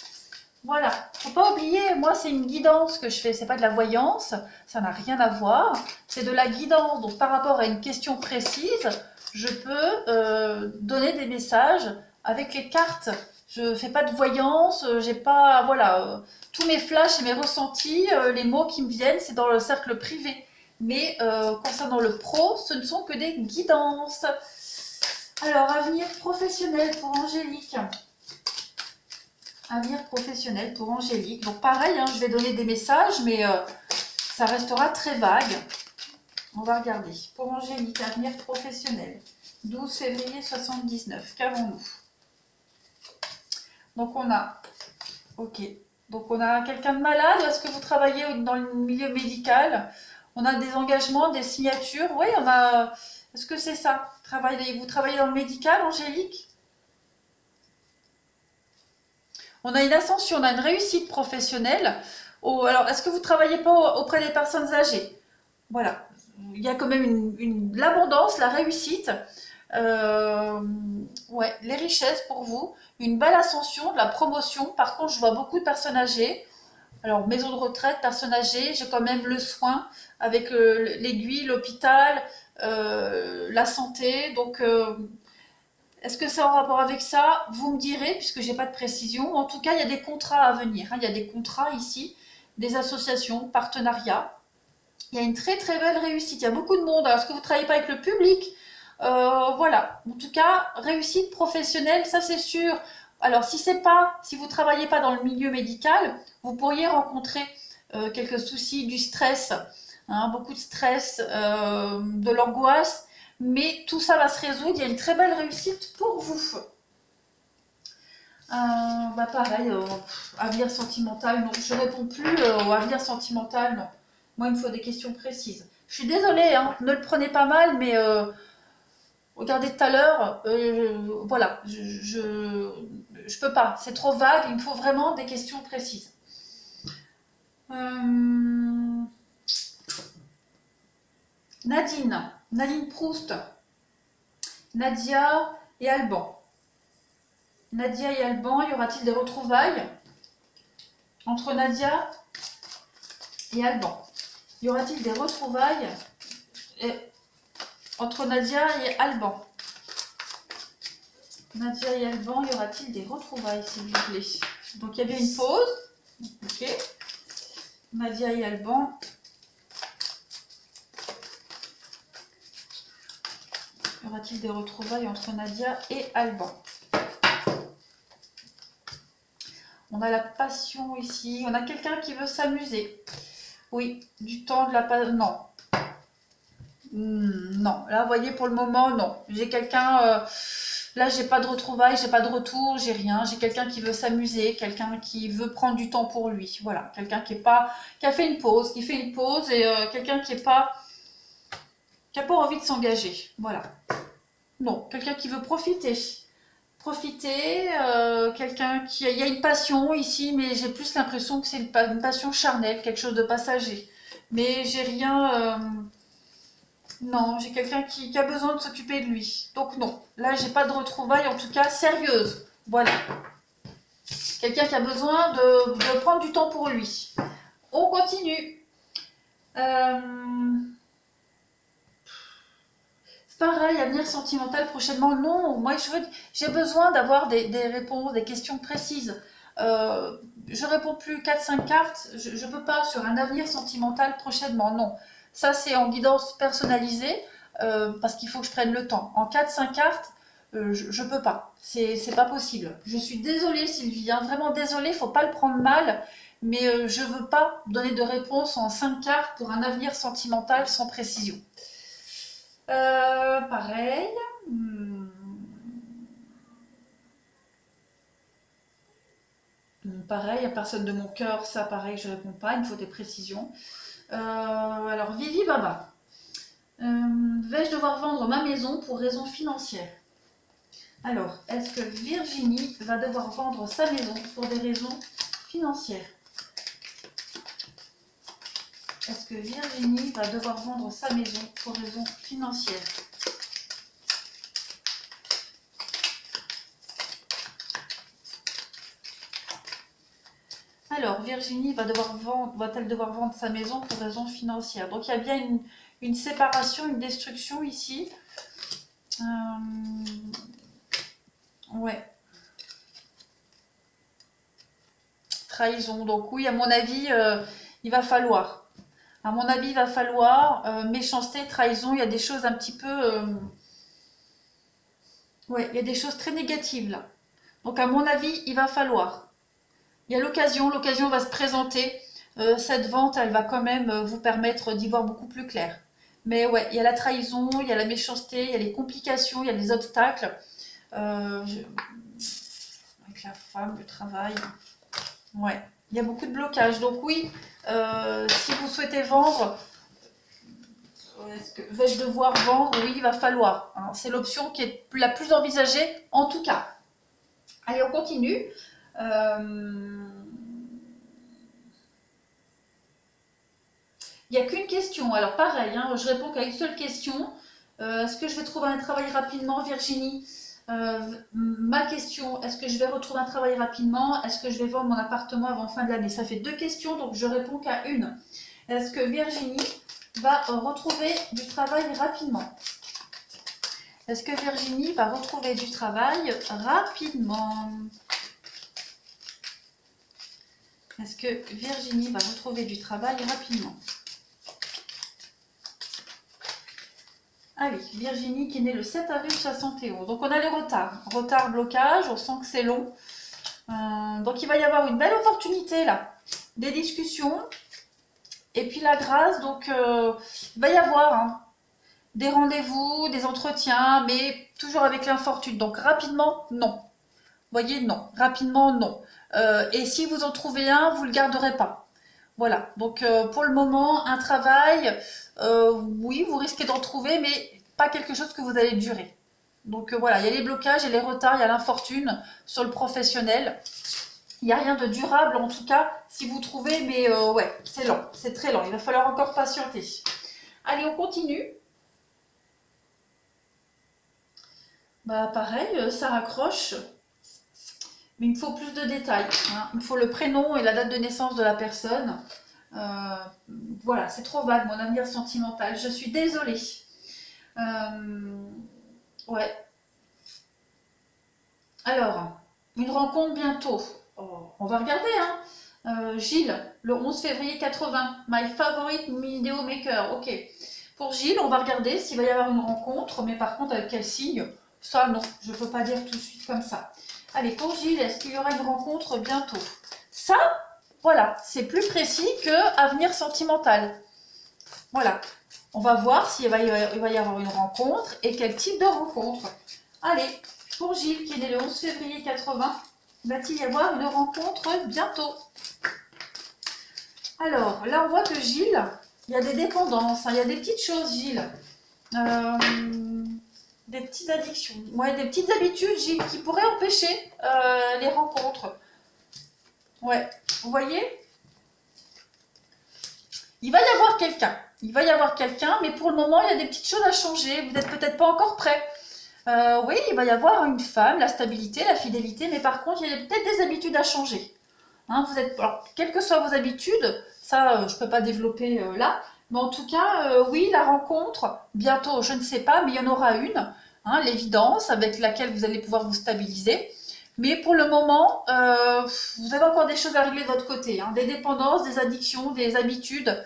Voilà. Faut pas oublier, moi, c'est une guidance que je fais. C'est pas de la voyance. Ça n'a rien à voir. C'est de la guidance. Donc, par rapport à une question précise, je peux donner des messages avec les cartes. Je fais pas de voyance. J'ai pas, voilà, tous mes flashs et mes ressentis, les mots qui me viennent, c'est dans le cercle privé. Mais concernant le pro, ce ne sont que des guidances. Alors, avenir professionnel pour Angélique. Avenir professionnel pour Angélique. Donc pareil, hein, je vais donner des messages, mais ça restera très vague. On va regarder. Pour Angélique, avenir professionnel. 12 février 79. Qu'avons-nous? Donc on a... Ok. Donc on a quelqu'un de malade. Est-ce que vous travaillez dans le milieu médical? On a des engagements, des signatures. Oui, on a... Est-ce que c'est ça? Vous travaillez dans le médical, Angélique? On a une ascension, on a une réussite professionnelle. Alors, est-ce que vous ne travaillez pas auprès des personnes âgées? Voilà. Il y a quand même l'abondance, la réussite. Ouais, les richesses pour vous. Une belle ascension, de la promotion. Par contre, je vois beaucoup de personnes âgées. Alors, maison de retraite, personnes âgées, j'ai quand même le soin avec l'aiguille, l'hôpital, la santé. Donc, est-ce que c'est en rapport avec ça? Vous me direz, puisque j'ai pas de précision. En tout cas, il y a des contrats à venir, hein. Il y a des contrats ici, des associations, partenariats. Il y a une très très belle réussite. Il y a beaucoup de monde. Alors, est-ce que vous ne travaillez pas avec le public? Voilà. En tout cas, réussite professionnelle, ça c'est sûr. Alors, si vous ne travaillez pas dans le milieu médical, vous pourriez rencontrer quelques soucis, du stress, hein, beaucoup de stress, de l'angoisse. Mais tout ça va se résoudre, il y a une très belle réussite pour vous. Bah pareil, avenir sentimental, non, je réponds plus au avenir sentimental, non. Moi, il me faut des questions précises. Je suis désolée, hein, ne le prenez pas mal, mais regardez tout à l'heure, voilà, je peux pas, c'est trop vague, il me faut vraiment des questions précises. Nadine Proust, Nadia et Alban. Nadia et Alban, y aura-t-il des retrouvailles entre Nadia et Alban? Y aura-t-il des retrouvailles entre Nadia et Alban? Nadia et Alban, y aura-t-il des retrouvailles, s'il vous plaît? Donc il y a bien une pause. Ok. Nadia et Alban. Y aura-t-il des retrouvailles entre Nadia et Alban? On a la passion ici. On a quelqu'un qui veut s'amuser. Oui, du temps, de la passion. Non. Non. Là, vous voyez, pour le moment, non. J'ai quelqu'un... là, j'ai pas de retrouvailles, j'ai pas de retour, j'ai rien. J'ai quelqu'un qui veut s'amuser, quelqu'un qui veut prendre du temps pour lui. Voilà. Quelqu'un qui a fait une pause, et quelqu'un qui n'a pas envie de s'engager. Voilà. Non. Quelqu'un qui veut profiter. Quelqu'un il y a une passion ici, mais j'ai plus l'impression que c'est une passion charnelle, quelque chose de passager. Mais j'ai rien, non, j'ai quelqu'un qui a besoin de s'occuper de lui. Donc non, là j'ai pas de retrouvailles, en tout cas sérieuse. Voilà. Quelqu'un qui a besoin de prendre du temps pour lui. On continue. Pareil, avenir sentimental prochainement, non. Moi, j'ai besoin d'avoir des réponses, des questions précises. Je réponds plus 4-5 cartes, je ne peux pas sur un avenir sentimental prochainement, non. Ça, c'est en guidance personnalisée, parce qu'il faut que je prenne le temps. En 4-5 cartes, je ne peux pas. C'est pas possible. Je suis désolée, Sylvie, hein, vraiment désolée, il ne faut pas le prendre mal, mais je ne veux pas donner de réponse en 5 cartes pour un avenir sentimental sans précision. Pareil. Pareil, à personne de mon cœur, ça pareil, je réponds pas, il me faut des précisions. Alors, Vivi Baba. Vais-je devoir vendre ma maison pour raisons financières? Alors, est-ce que Virginie va devoir vendre sa maison pour des raisons financières? Est-ce que Virginie va devoir vendre sa maison pour raisons financières? Alors, Virginie va-t-elle devoir vendre sa maison pour raison financière? Donc, il y a bien une séparation, une destruction ici. Ouais. Trahison. Donc, oui, à mon avis, il va falloir. À mon avis, il va falloir méchanceté, trahison. Il y a des choses un petit peu... ouais, il y a des choses très négatives là. Donc, à mon avis, il va falloir. Il y a l'occasion va se présenter. Cette vente, elle va quand même vous permettre d'y voir beaucoup plus clair. Mais ouais, il y a la trahison, il y a la méchanceté, il y a les complications, il y a les obstacles. Avec la femme, le travail. Ouais, il y a beaucoup de blocages. Donc oui, si vous souhaitez vendre, vais-je devoir vendre? Oui, il va falloir. Hein. C'est l'option qui est la plus envisagée en tout cas. Allez, on continue. Il n'y a qu'une question. Alors pareil, hein, je réponds qu'à une seule question. Est-ce que je vais trouver un travail rapidement, Virginie? Ma question, est-ce que je vais retrouver un travail rapidement? Est-ce que je vais vendre mon appartement avant fin de l'année? Ça fait deux questions, donc je réponds qu'à une. Est-ce que Virginie va retrouver du travail rapidement? Est-ce que Virginie va retrouver du travail rapidement? Est-ce que Virginie va retrouver du travail rapidement? Allez, Virginie qui est née le 7 avril 71. Donc on a les retards. Retard, blocage, on sent que c'est long. Donc il va y avoir une belle opportunité là. Des discussions. Et puis la grâce, donc il va y avoir hein, des rendez-vous, des entretiens, mais toujours avec l'infortune. Donc rapidement, non. Vous voyez, non. Rapidement, non. Et si vous en trouvez un, vous ne le garderez pas. Voilà. Donc pour le moment, un travail, oui, vous risquez d'en trouver, mais pas quelque chose que vous allez durer. Donc voilà, il y a les blocages, il y a les retards, il y a l'infortune sur le professionnel. Il n'y a rien de durable en tout cas si vous trouvez, mais ouais, c'est lent, c'est très lent. Il va falloir encore patienter. Allez, on continue. Bah pareil, ça raccroche. Mais il me faut plus de détails. Hein. Il me faut le prénom et la date de naissance de la personne. Euh, voilà, c'est trop vague, mon avenir sentimental. Je suis désolée. Ouais. Alors, une rencontre bientôt. Oh, on va regarder, hein. Gilles, le 11 février 80. My favorite video maker. Ok. Pour Gilles, on va regarder s'il va y avoir une rencontre, mais par contre, avec quel signe? Ça, non, je ne peux pas dire tout de suite comme ça. Allez, pour Gilles, est-ce qu'il y aura une rencontre bientôt? Ça, voilà, c'est plus précis que avenir sentimental. Voilà. On va voir s'il va y avoir une rencontre et quel type de rencontre. Allez, pour Gilles, qui est né le 11 février 80, va-t-il y avoir une rencontre bientôt? Alors, là, on voit que Gilles, il y a des dépendances, hein, il y a des petites choses, Gilles. Des petites addictions, ouais, des petites habitudes, Gilles, qui pourraient empêcher les rencontres. Ouais, vous voyez? Il va y avoir quelqu'un. Il va y avoir quelqu'un, mais pour le moment, il y a des petites choses à changer. Vous n'êtes peut-être pas encore prêt. Oui, il va y avoir une femme, la stabilité, la fidélité, mais par contre, il y a peut-être des habitudes à changer. Hein, alors, quelles que soient vos habitudes, ça, je ne peux pas développer là, mais en tout cas, oui, la rencontre, bientôt, je ne sais pas, mais il y en aura une, hein, l'évidence, avec laquelle vous allez pouvoir vous stabiliser. Mais pour le moment, vous avez encore des choses à régler de votre côté, hein, des dépendances, des addictions, des habitudes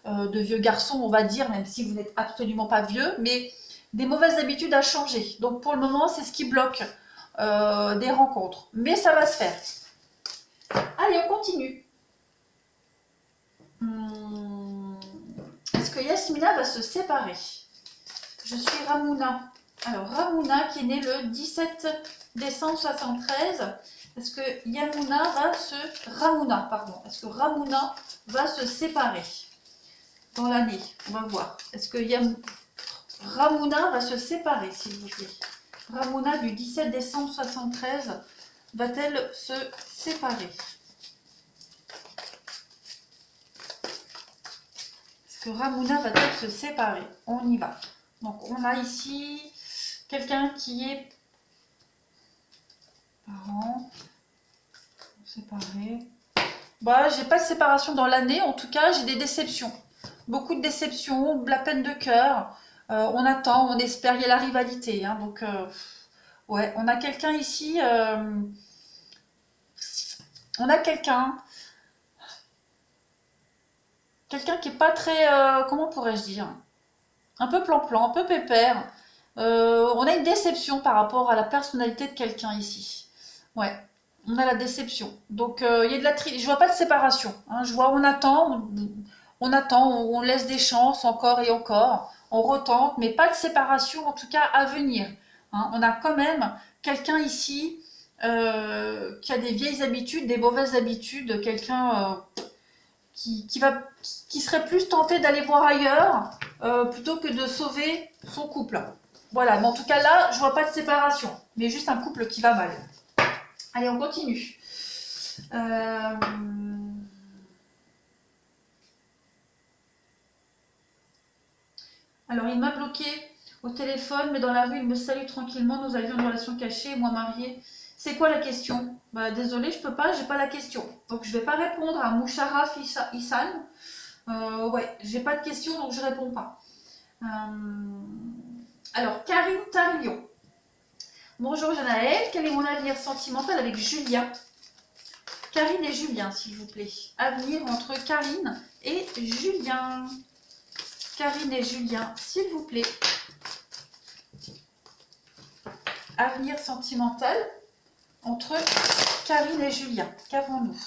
de vieux garçons, on va dire, même si vous n'êtes absolument pas vieux, mais des mauvaises habitudes à changer. Donc pour le moment, c'est ce qui bloque des rencontres. Mais ça va se faire. Allez, on continue. Est-ce que Yasmina va se séparer? Je suis Ramouna. Alors, Ramouna qui est née le 17 décembre 73. Est-ce que Ramouna, pardon. Est-ce que Ramouna va se séparer dans l'année? On va voir. Est-ce que Ramouna va se séparer, s'il vous plaît? Ramouna du 17 décembre 73 va-t-elle se séparer? Est-ce que Ramouna va-t-elle se séparer? On y va. Donc on a ici quelqu'un qui est parent, séparé. Bah, j'ai pas de séparation dans l'année, en tout cas, j'ai des déceptions. Beaucoup de déceptions, de la peine de cœur. On attend, on espère, il y a la rivalité, hein, donc, ouais, on a quelqu'un ici, on a quelqu'un qui est pas très, comment pourrais-je dire? Un peu plan-plan, un peu pépère. On a une déception par rapport à la personnalité de quelqu'un ici. Ouais, on a la déception. Donc, il y a de je vois pas de séparation, hein. Je vois, on attend, on laisse des chances encore et encore. On retente, mais pas de séparation, en tout cas à venir, hein. On a quand même quelqu'un ici qui a des vieilles habitudes, des mauvaises habitudes, quelqu'un qui serait plus tenté d'aller voir ailleurs plutôt que de sauver son couple. Voilà, mais en tout cas là, je vois pas de séparation, mais juste un couple qui va mal. Allez, on continue. Euh, Alors, il m'a bloqué au téléphone, mais dans la rue, il me salue tranquillement. Nous avions une relation cachée, moi mariée. C'est quoi la question? Bah, désolé, je peux pas, j'ai pas la question. Donc, je vais pas répondre à Moucharaf Issan. Ouais, j'ai pas de question, donc je réponds pas. Alors, Karine Tarillon. Bonjour Janaël, quel est mon avenir sentimental avec Julien? Karine et Julien, s'il vous plaît. Avenir entre Karine et Julien. Karine et Julien, s'il vous plaît. Avenir sentimental entre Karine et Julien. Qu'avons-nous?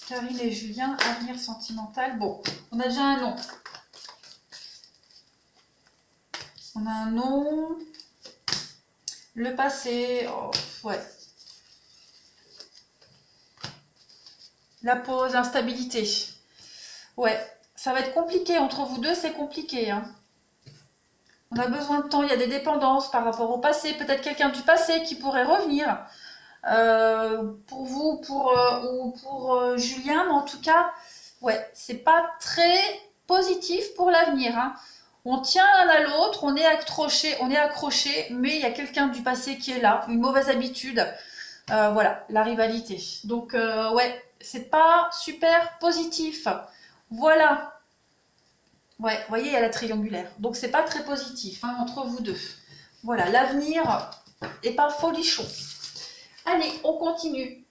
Karine et Julien, avenir sentimental. Bon, on a déjà un nom. On a un nom. Le passé. Oh, ouais. La pause, instabilité. Ouais, ça va être compliqué entre vous deux, c'est compliqué, hein. On a besoin de temps, il y a des dépendances par rapport au passé, peut-être quelqu'un du passé qui pourrait revenir pour vous ou pour Julien, mais en tout cas, ouais, c'est pas très positif pour l'avenir, hein. On tient l'un à l'autre, on est accroché, mais il y a quelqu'un du passé qui est là, une mauvaise habitude, voilà, la rivalité. Donc, ouais, c'est pas super positif. Voilà. Ouais, vous voyez, il y a la triangulaire. Donc, c'est pas très positif hein, entre vous deux. Voilà, l'avenir est pas folichon. Allez, on continue.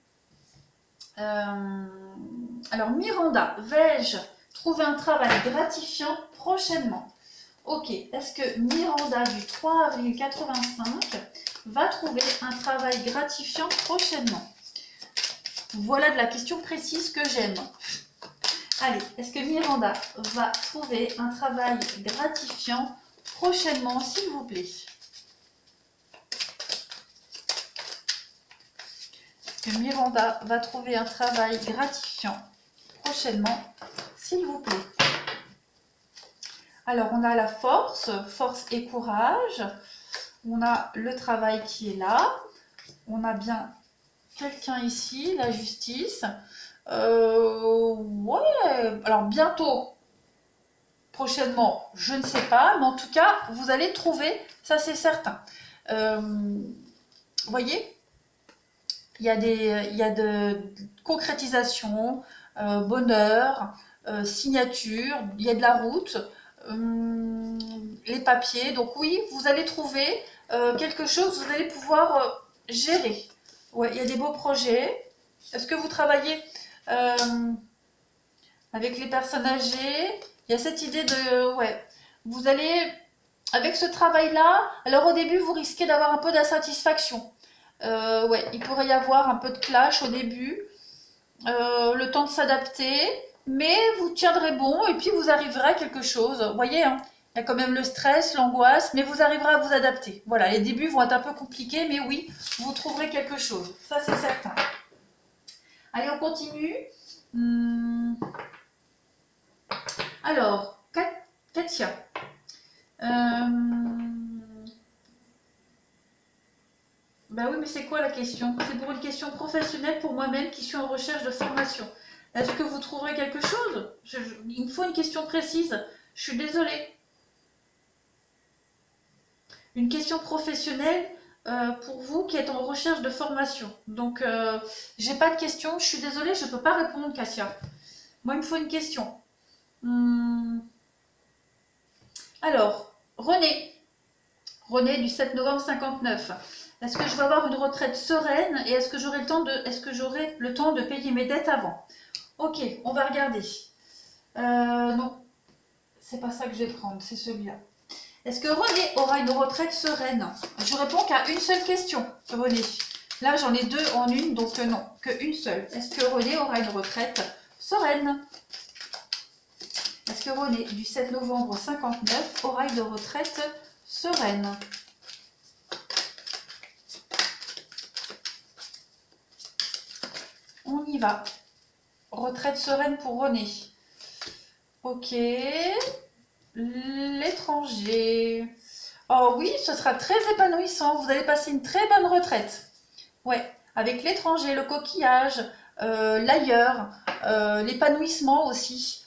Alors, Miranda, vais-je trouver un travail gratifiant prochainement? Ok, est-ce que Miranda du 3 avril 85 va trouver un travail gratifiant prochainement? Voilà de la question précise que j'aime. Allez, est-ce que Miranda va trouver un travail gratifiant prochainement, s'il vous plaît? Est-ce que Miranda va trouver un travail gratifiant prochainement, s'il vous plaît? Alors, on a la force, force et courage. On a le travail qui est là. On a bien quelqu'un ici, la justice. Ouais, alors bientôt, prochainement, je ne sais pas, mais en tout cas, vous allez trouver, ça c'est certain. Vous voyez, il y a de concrétisation, bonheur, signature, il y a de la route, les papiers. Donc oui, vous allez trouver quelque chose, vous allez pouvoir gérer. Ouais, il y a des beaux projets. Est-ce que vous travaillez avec les personnes âgées? Il y a cette idée de, ouais, vous allez, avec ce travail-là, alors au début, vous risquez d'avoir un peu d'insatisfaction. Ouais, il pourrait y avoir un peu de clash au début, le temps de s'adapter, mais vous tiendrez bon et puis vous arriverez à quelque chose. Vous voyez, hein, il y a quand même le stress, l'angoisse, mais vous arriverez à vous adapter. Voilà, les débuts vont être un peu compliqués, mais oui, vous trouverez quelque chose. Ça, c'est certain. Allez, on continue. Alors, Katia. Bah oui, mais c'est quoi la question? C'est pour une question professionnelle pour moi-même qui suis en recherche de formation. Est-ce que vous trouverez quelque chose? Il me faut une question précise. Je suis désolée. Une question professionnelle pour vous qui êtes en recherche de formation. Donc, j'ai pas de questions. Je suis désolée, je peux pas répondre, Katia. Moi, il me faut une question. Alors, René. René du 7 novembre 59. Est-ce que je vais avoir une retraite sereine et est-ce que j'aurai le temps de payer mes dettes avant? Ok, on va regarder. Non, c'est pas ça que je vais prendre, c'est celui-là. Est-ce que René aura une retraite sereine? Je réponds qu'à une seule question, René. Là, j'en ai deux en une, donc non, qu'une seule. Est-ce que René aura une retraite sereine? Est-ce que René, du 7 novembre 59, aura une retraite sereine? On y va. Retraite sereine pour René. Ok. L'étranger. Oh oui, ce sera très épanouissant. Vous allez passer une très bonne retraite. Ouais, avec l'étranger, le coquillage, l'ailleurs, l'épanouissement aussi,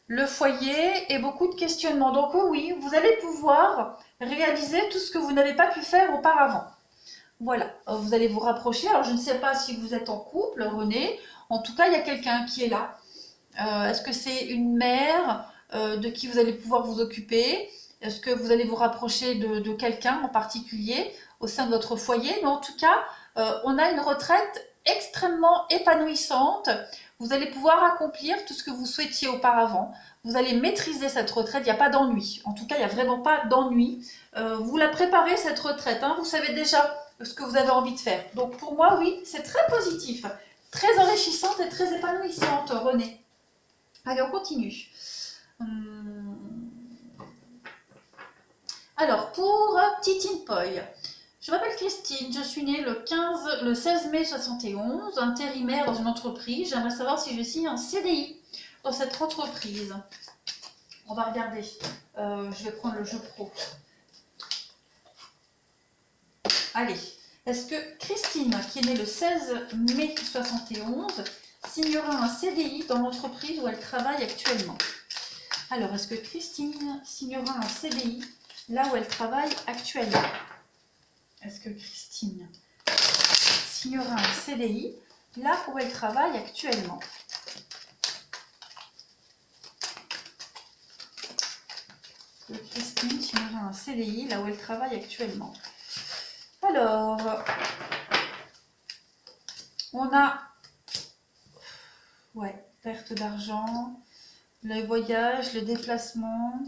le foyer et beaucoup de questionnements. Donc oui, vous allez pouvoir réaliser tout ce que vous n'avez pas pu faire auparavant. Voilà, vous allez vous rapprocher. Alors je ne sais pas si vous êtes en couple, René. En tout cas, il y a quelqu'un qui est là. Est-ce que c'est une mère de qui vous allez pouvoir vous occuper? Est-ce que vous allez vous rapprocher de quelqu'un en particulier au sein de votre foyer? Mais en tout cas, on a une retraite extrêmement épanouissante. Vous allez pouvoir accomplir tout ce que vous souhaitiez auparavant. Vous allez maîtriser cette retraite, il n'y a pas d'ennui. En tout cas, il n'y a vraiment pas d'ennui. Vous la préparez, cette retraite, hein. Vous savez déjà ce que vous avez envie de faire. Donc pour moi, oui, c'est très positif, très enrichissante et très épanouissante, René. Allez, on continue. Alors, pour Titine Poy, je m'appelle Christine, je suis née le 16 mai 71, intérimaire dans une entreprise. J'aimerais savoir si je signe un CDI dans cette entreprise. On va regarder. Je vais prendre le jeu pro. Allez. Est-ce que Christine, qui est née le 16 mai 71, signera un CDI dans l'entreprise où elle travaille actuellement? Alors, est-ce que Christine signera un CDI là où elle travaille actuellement? Est-ce que Christine signera un CDI là où elle travaille actuellement? Est-ce que Christine signera un CDI là où elle travaille actuellement? Alors, on a, ouais, perte d'argent, le voyage, le déplacement.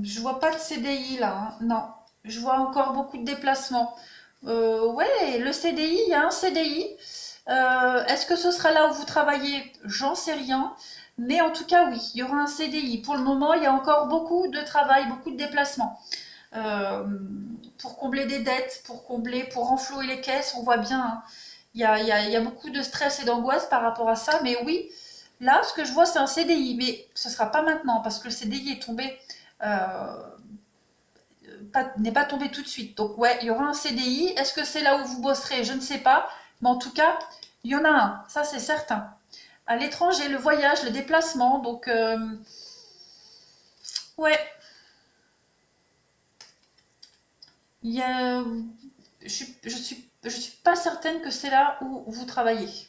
Je vois pas de CDI là, hein. Non. Je vois encore beaucoup de déplacements. Ouais, le CDI, il y a un CDI. Est-ce que ce sera là où vous travaillez? J'en sais rien. Mais en tout cas, oui, il y aura un CDI. Pour le moment, il y a encore beaucoup de travail, beaucoup de déplacements. Pour combler des dettes, pour renflouer les caisses, on voit bien, hein. Il y a beaucoup de stress et d'angoisse par rapport à ça. Mais oui, là, ce que je vois, c'est un CDI. Mais ce ne sera pas maintenant parce que le CDI est tombé. N'est pas tombé tout de suite. Donc ouais, il y aura un CDI. Est-ce que c'est là où vous bosserez? Je ne sais pas. Mais en tout cas, il y en a un. Ça, c'est certain. À l'étranger, le voyage, le déplacement. Donc, ouais. Il y a... je suis pas certaine que c'est là où vous travaillez.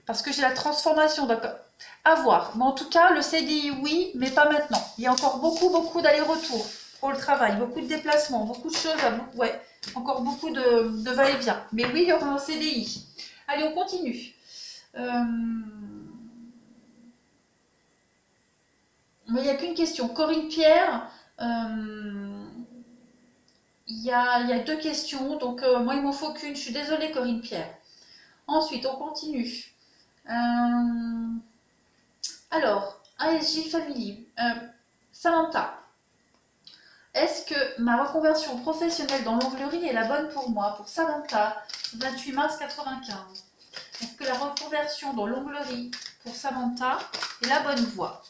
Parce que j'ai la transformation, d'accord. À voir. Mais en tout cas, le CDI, oui, mais pas maintenant. Il y a encore beaucoup d'allers-retours pour le travail, beaucoup de déplacements, beaucoup de choses. Ouais, encore beaucoup de va-et-vient. Mais oui, il y aura un CDI. Allez, on continue. Mais il n'y a qu'une question. Corinne Pierre, il y a deux questions. Donc, moi, il m'en faut qu'une. Je suis désolée, Corinne Pierre. Ensuite, on continue. Alors, ASJ Family. Samantha, est-ce que ma reconversion professionnelle dans l'onglerie est la bonne pour moi? Pour Samantha, 28 mars 95. Est-ce que la reconversion dans l'onglerie pour Samantha est la bonne voie?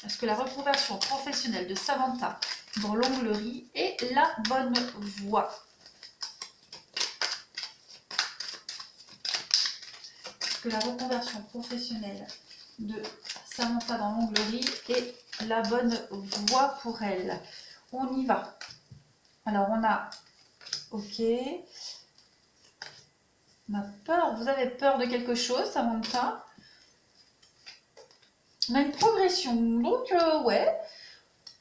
Est-ce que la reconversion professionnelle de Samantha dans l'onglerie est la bonne voie? Est-ce que la reconversion professionnelle de Samantha dans l'onglerie est la bonne voie pour elle. On y va. Alors on a, ok, on a peur, vous avez peur de quelque chose, Samantha. On a une progression, donc ouais,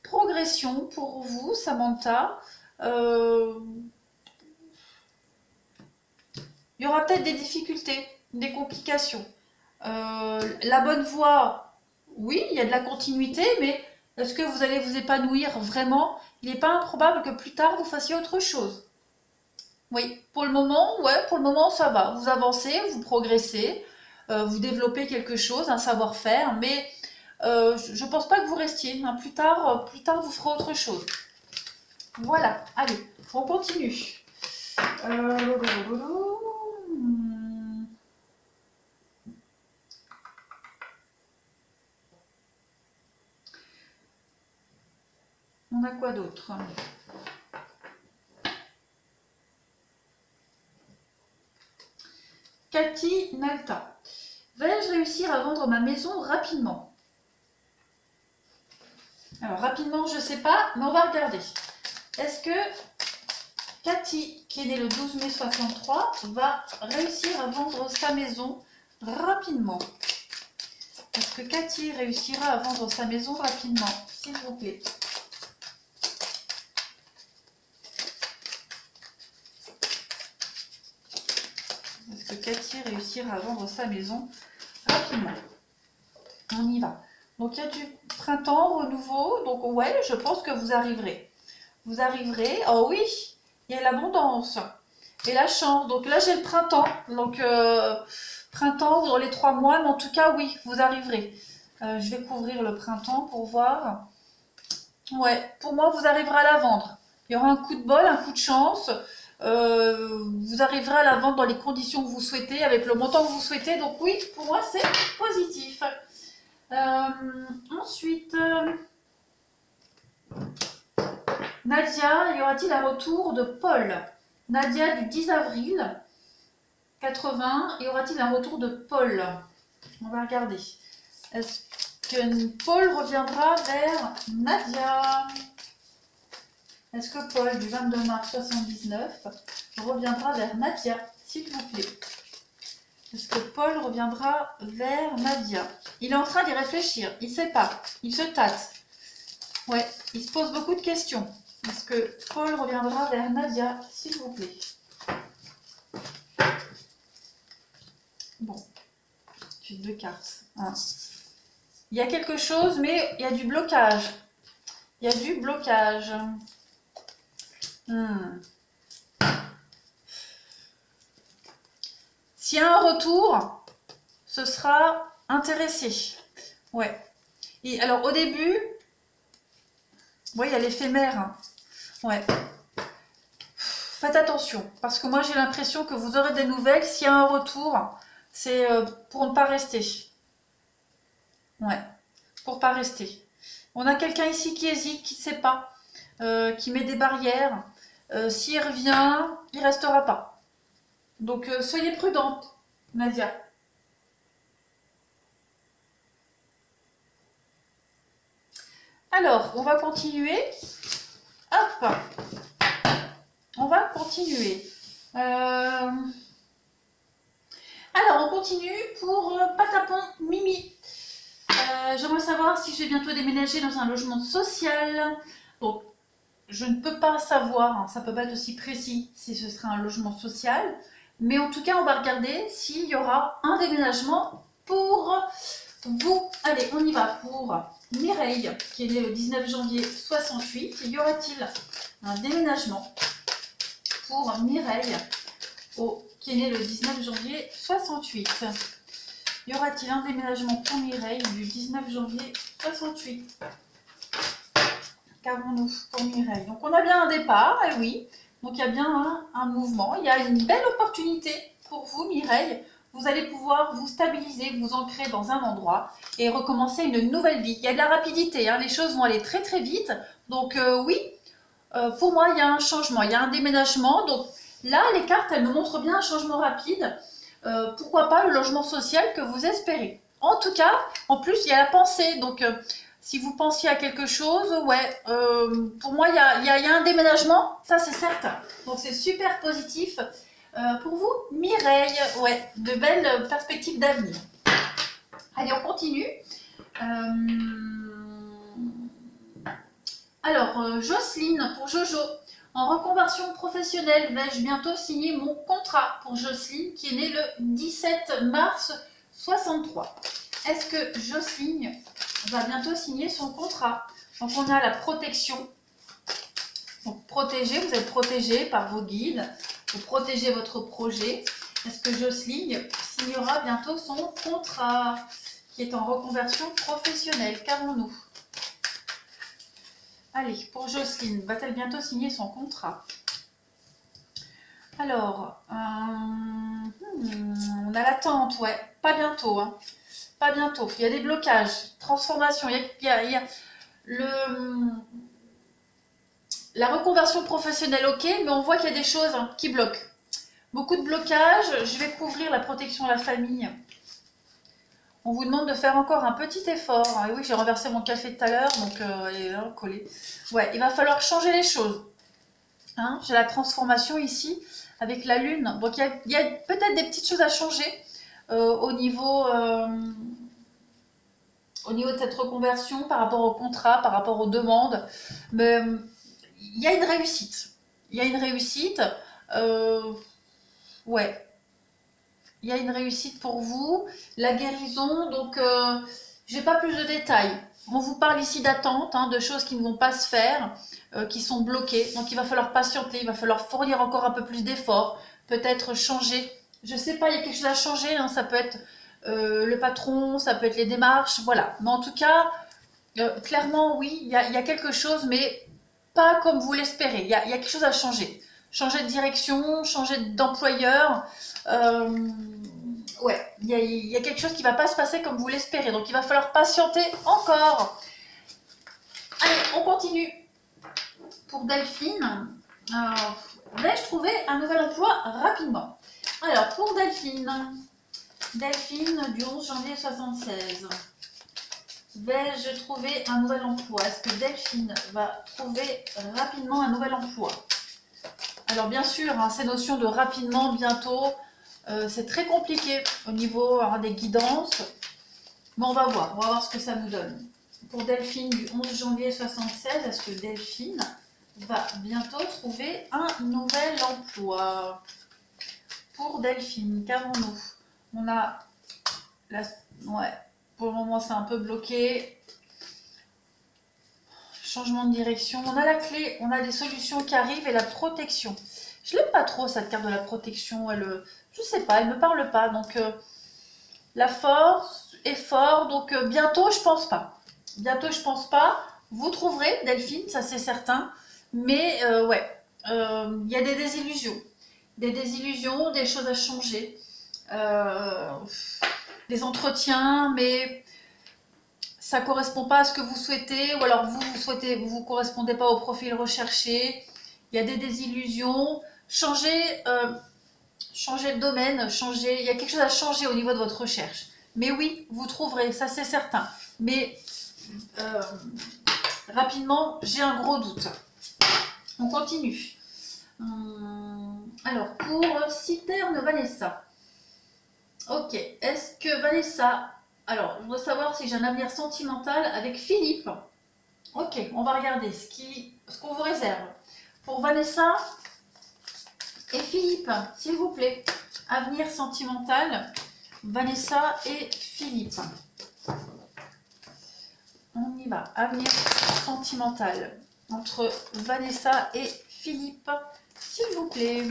progression pour vous, Samantha. Il y aura peut-être des difficultés, des complications. La bonne voie, oui, il y a de la continuité, mais est-ce que vous allez vous épanouir vraiment? Il n'est pas improbable que plus tard vous fassiez autre chose. Oui, pour le moment, ouais, pour le moment ça va. Vous avancez, vous progressez, vous développez quelque chose, un savoir-faire, mais je ne pense pas que vous restiez. Hein. Plus tard, vous ferez autre chose. Voilà, allez, on continue. On a quoi d'autre? Cathy Nalta. Vais-je réussir à vendre ma maison rapidement? Alors rapidement, je ne sais pas, mais on va regarder. Est-ce que Cathy, qui est née le 12 mai 63, va réussir à vendre sa maison rapidement? Est-ce que Cathy réussira à vendre sa maison rapidement, s'il vous plaît? Est-ce que Cathy réussira à vendre sa maison rapidement? On y va. Donc il y a du printemps, renouveau. Donc ouais, je pense que vous arriverez. Vous arriverez. Oh oui, il y a l'abondance et la chance. Donc là j'ai le printemps. Donc printemps dans les 3 mois, mais en tout cas oui, vous arriverez. Je vais couvrir le printemps pour voir. Ouais, pour moi vous arriverez à la vendre. Il y aura un coup de bol, un coup de chance. Vous arriverez à la vendre dans les conditions que vous souhaitez, avec le montant que vous souhaitez. Donc oui, pour moi c'est positif. Ensuite, Nadia, y aura-t-il un retour de Paul? Nadia du 10 avril 80, y aura-t-il un retour de Paul? On va regarder. Est-ce que Paul reviendra vers Nadia? Est-ce que Paul du 22 mars 79 reviendra vers Nadia, s'il vous plaît? Est-ce que Paul reviendra vers Nadia? Il est en train d'y réfléchir. Il ne sait pas. Il se tâte. Ouais, il se pose beaucoup de questions. Est-ce que Paul reviendra vers Nadia, s'il vous plaît? Bon, j'ai 2 cartes. Hein. Il y a quelque chose, mais il y a du blocage. Il y a du blocage. S'il y a un retour, ce sera intéressé. Ouais. Et alors au début, ouais, il y a l'éphémère. Hein. Ouais. Faites attention, parce que moi j'ai l'impression que vous aurez des nouvelles. S'il y a un retour, c'est pour ne pas rester. Ouais, pour ne pas rester. On a quelqu'un ici qui hésite, qui ne sait pas, qui met des barrières. S'il revient, il ne restera pas. Donc soyez prudente, Nadia. Alors, on va continuer. Hop, on va continuer. Alors, on continue pour Patapon Mimi. J'aimerais savoir si je vais bientôt déménager dans un logement social. Donc, je ne peux pas savoir, hein, ça peut pas être aussi précis si ce sera un logement social. Mais en tout cas, on va regarder s'il y aura un déménagement pour vous. Allez, on y va pour Mireille, qui est née le 19 janvier 68. Y aura-t-il un déménagement pour Mireille, qui est née le 19 janvier 68? Y aura-t-il un déménagement pour Mireille du 19 janvier 68? Qu'avons-nous pour Mireille? Donc on a bien un départ, et oui. Donc il y a bien un mouvement. Il y a une belle opportunité pour vous, Mireille. Vous allez pouvoir vous stabiliser, vous ancrer dans un endroit et recommencer une nouvelle vie. Il y a de la rapidité, hein. Les choses vont aller très très vite. Donc oui, pour moi il y a un changement, il y a un déménagement. Donc là les cartes elles nous montrent bien un changement rapide. Pourquoi pas le logement social que vous espérez. en tout cas, en plus, il y a la pensée. Donc, si vous pensiez à quelque chose, ouais, pour moi, il y a un déménagement, ça c'est certain. Donc, c'est super positif. Pour vous, Mireille, ouais, de belles perspectives d'avenir. Allez, on continue. Alors, Jocelyne, pour Jojo, en reconversion professionnelle, vais-je bientôt signer mon contrat pour Jocelyne, qui est née le 17 mars 63. Est-ce que Jocelyne va bientôt signer son contrat? Donc, on a la protection. Donc, protégé, vous êtes protégé par vos guides. Vous protégez votre projet. Est-ce que Jocelyne signera bientôt son contrat qui est en reconversion professionnelle? Qu'avons-nous? Allez, pour Jocelyne, va-t-elle bientôt signer son contrat? Alors, on a l'attente, ouais, pas bientôt, hein. Pas bientôt. Il y a des blocages, transformation, il y a la reconversion professionnelle, ok, mais on voit qu'il y a des choses qui bloquent. Beaucoup de blocages. Je vais couvrir la protection de la famille. On vous demande de faire encore un petit effort. Ah oui, j'ai renversé mon café tout à l'heure, donc il est là, collé. Ouais, il va falloir changer les choses. Hein, j'ai la transformation ici avec la lune. Donc il y a peut-être des petites choses à changer au niveau de cette reconversion par rapport au contrat, par rapport aux demandes. Mais il y a une réussite. Il y a une réussite. Ouais. Il y a une réussite pour vous. La guérison, donc j'ai pas plus de détails. On vous parle ici d'attente, hein, de choses qui ne vont pas se faire, qui sont bloquées. Donc il va falloir patienter, il va falloir fournir encore un peu plus d'efforts, peut-être changer. Je sais pas, il y a quelque chose à changer, hein, ça peut être le patron, ça peut être les démarches, voilà. Mais en tout cas, clairement, oui, il y a quelque chose, mais pas comme vous l'espérez. Il y a quelque chose à changer. Changer de direction, changer d'employeur. Ouais, il y a quelque chose qui ne va pas se passer comme vous l'espérez. Donc, il va falloir patienter encore. Allez, on continue. Pour Delphine, vais-je trouver un nouvel emploi rapidement? Alors, pour Delphine du 11 janvier 76. Vais-je trouver un nouvel emploi? Est-ce que Delphine va trouver rapidement un nouvel emploi? Alors bien sûr, hein, ces notions de rapidement, bientôt, c'est très compliqué au niveau des guidances. Mais on va voir ce que ça nous donne. Pour Delphine du 11 janvier 76, est-ce que Delphine va bientôt trouver un nouvel emploi? Pour Delphine, qu'avons-nous? On a ouais, pour le moment c'est un peu bloqué. Changement de direction. On a la clé, on a des solutions qui arrivent et la protection. Je l'aime pas trop cette carte de la protection. Je sais pas, elle me parle pas. Donc la force, effort. Donc bientôt, je pense pas. Bientôt, je pense pas. Vous trouverez Delphine, ça c'est certain. Mais ouais, il y a des désillusions. Des désillusions, des choses à changer. Des entretiens, mais ça ne correspond pas à ce que vous souhaitez, ou alors vous correspondez pas au profil recherché. Il y a des désillusions. Changer de domaine, il y a quelque chose à changer au niveau de votre recherche. Mais oui, vous trouverez, ça c'est certain. Mais rapidement, j'ai un gros doute. On continue. Alors, pour Citerne Vanessa. Ok, est-ce que Vanessa... Alors, je voudrais savoir si j'ai un avenir sentimental avec Philippe. Ok, on va regarder ce qu'on vous réserve. Pour Vanessa et Philippe, s'il vous plaît. Avenir sentimental, Vanessa et Philippe. On y va. Avenir sentimental entre Vanessa et Philippe, s'il vous plaît.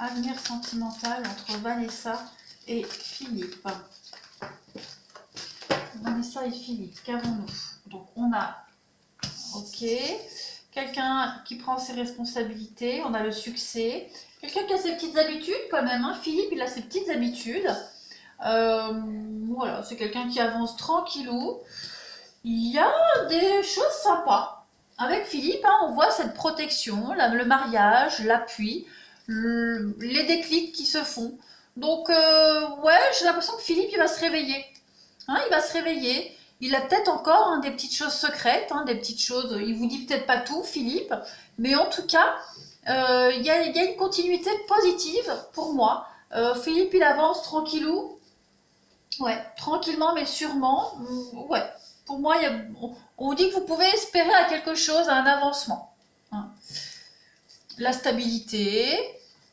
Avenir sentimental entre Vanessa et Philippe. Vanessa et Philippe, qu'avons-nous? Donc on a, ok, quelqu'un qui prend ses responsabilités, on a le succès, quelqu'un qui a ses petites habitudes quand même, hein. Philippe il a ses petites habitudes, voilà, c'est quelqu'un qui avance tranquillou. Il y a des choses sympas. Avec Philippe, hein, on voit cette protection, le mariage, l'appui, les déclics qui se font. Donc, ouais, j'ai l'impression que Philippe, il va se réveiller. Hein, il va se réveiller. Il a peut-être encore des petites choses secrètes, des petites choses. Il vous dit peut-être pas tout, Philippe. Mais en tout cas, il y a une continuité positive pour moi. Philippe, il avance tranquillou. Ouais, tranquillement, mais sûrement. Ouais, pour moi, on vous dit que vous pouvez espérer à quelque chose, à un avancement. Hein. La stabilité.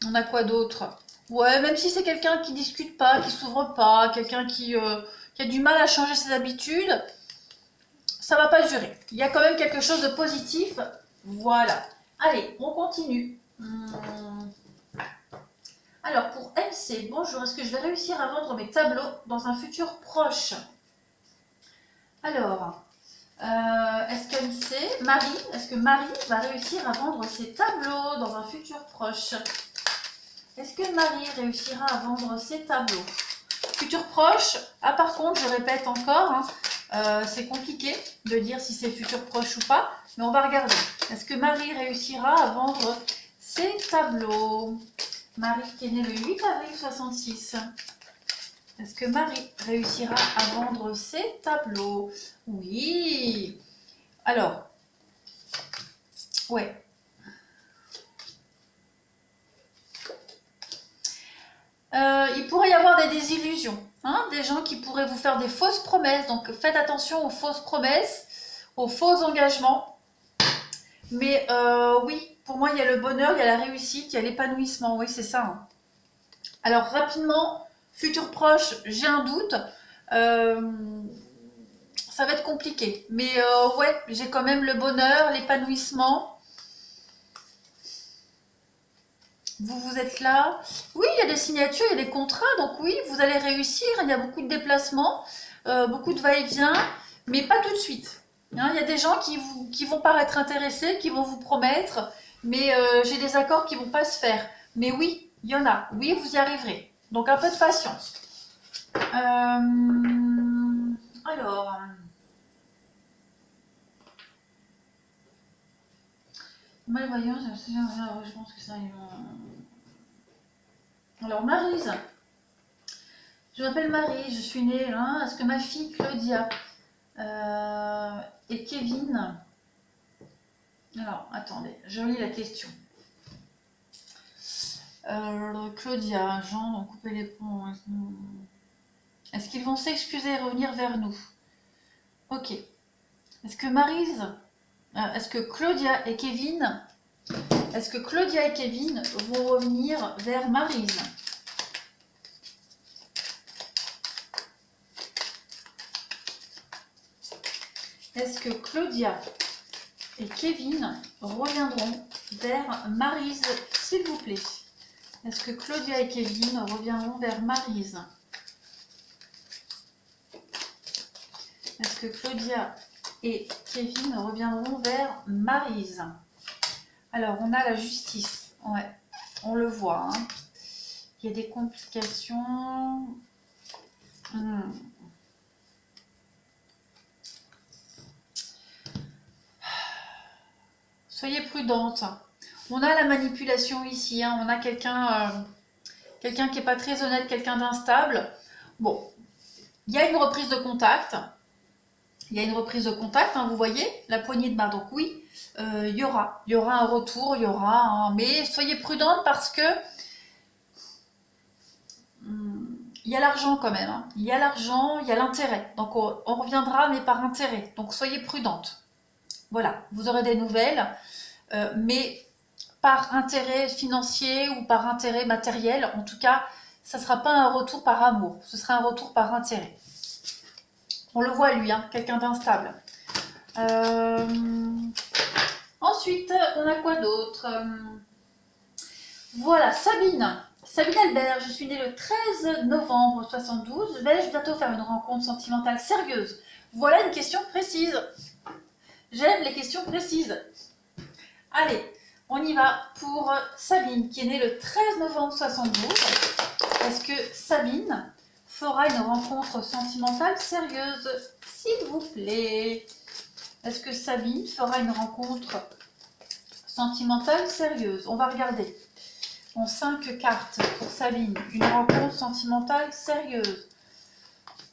On a quoi d'autre? Ouais, même si c'est quelqu'un qui discute pas, qui s'ouvre pas, quelqu'un qui a du mal à changer ses habitudes, ça va pas durer. Il y a quand même quelque chose de positif. Voilà. Allez, on continue. Alors, pour MC, bonjour, est-ce que je vais réussir à vendre mes tableaux dans un futur proche? Alors, est-ce que Marie, est-ce que Marie va réussir à vendre ses tableaux dans un futur proche? Est-ce que Marie réussira à vendre ses tableaux? Futur proche, ah par contre, je répète encore, c'est compliqué de dire si c'est futur proche ou pas, mais on va regarder. Est-ce que Marie réussira à vendre ses tableaux? Marie qui est née le 8 avril 66. Est-ce que Marie réussira à vendre ses tableaux? Oui. Alors, ouais. Il pourrait y avoir des désillusions, des gens qui pourraient vous faire des fausses promesses. Donc faites attention aux fausses promesses, aux faux engagements. Mais oui, pour moi, il y a le bonheur, il y a la réussite, il y a l'épanouissement. Oui, c'est ça. Alors rapidement, futur proche, j'ai un doute. Ça va être compliqué. Mais ouais, j'ai quand même le bonheur, l'épanouissement. Vous êtes là. Oui, il y a des signatures, il y a des contrats. Donc oui, vous allez réussir. Il y a beaucoup de déplacements, beaucoup de va-et-vient, mais pas tout de suite. Il y a des gens qui vont paraître intéressés, qui vont vous promettre, mais j'ai des accords qui vont pas se faire. Mais oui, il y en a. Oui, vous y arriverez. Donc un peu de patience. Alors, malvoyance, je pense que ça. Alors Maryse, je m'appelle Marie, je suis née. Est-ce que ma fille Claudia et Kevin. Alors attendez, je lis la question. Claudia, Jean, donc couper les ponts. Est-ce qu'ils vont s'excuser et revenir vers nous? Ok. Est-ce que Maryse, est-ce que Claudia et Kevin, vont revenir vers Maryse? Est-ce que Claudia et Kevin reviendront vers Maryse, s'il vous plaît? Est-ce que Claudia et Kevin reviendront vers Maryse? Est-ce que Claudia et Kevin reviendront vers Maryse? Alors, on a la justice. Ouais, on le voit. Il y a des complications. Soyez prudente. On a la manipulation ici. On a quelqu'un qui n'est pas très honnête, quelqu'un d'instable. Bon, il y a une reprise de contact. Vous voyez, la poignée de main. Donc oui, il y aura un retour, mais soyez prudente parce que il y a l'argent quand même. Il y a l'argent, il y a l'intérêt. Donc on reviendra, mais par intérêt. Donc soyez prudente. Voilà, vous aurez des nouvelles, mais par intérêt financier ou par intérêt matériel. En tout cas, ça ne sera pas un retour par amour. Ce sera un retour par intérêt. On le voit lui, quelqu'un d'instable. Ensuite, on a quoi d'autre? Voilà, Sabine Albert, je suis née le 13 novembre 72. Vais-je bientôt faire une rencontre sentimentale sérieuse? Voilà une question précise. J'aime les questions précises. Allez, on y va pour Sabine, qui est née le 13 novembre 72. Est-ce que Sabine fera une rencontre sentimentale sérieuse, s'il vous plaît? Est-ce que Sabine fera une rencontre sentimentale sérieuse? On va regarder. En 5 cartes pour Sabine, une rencontre sentimentale sérieuse.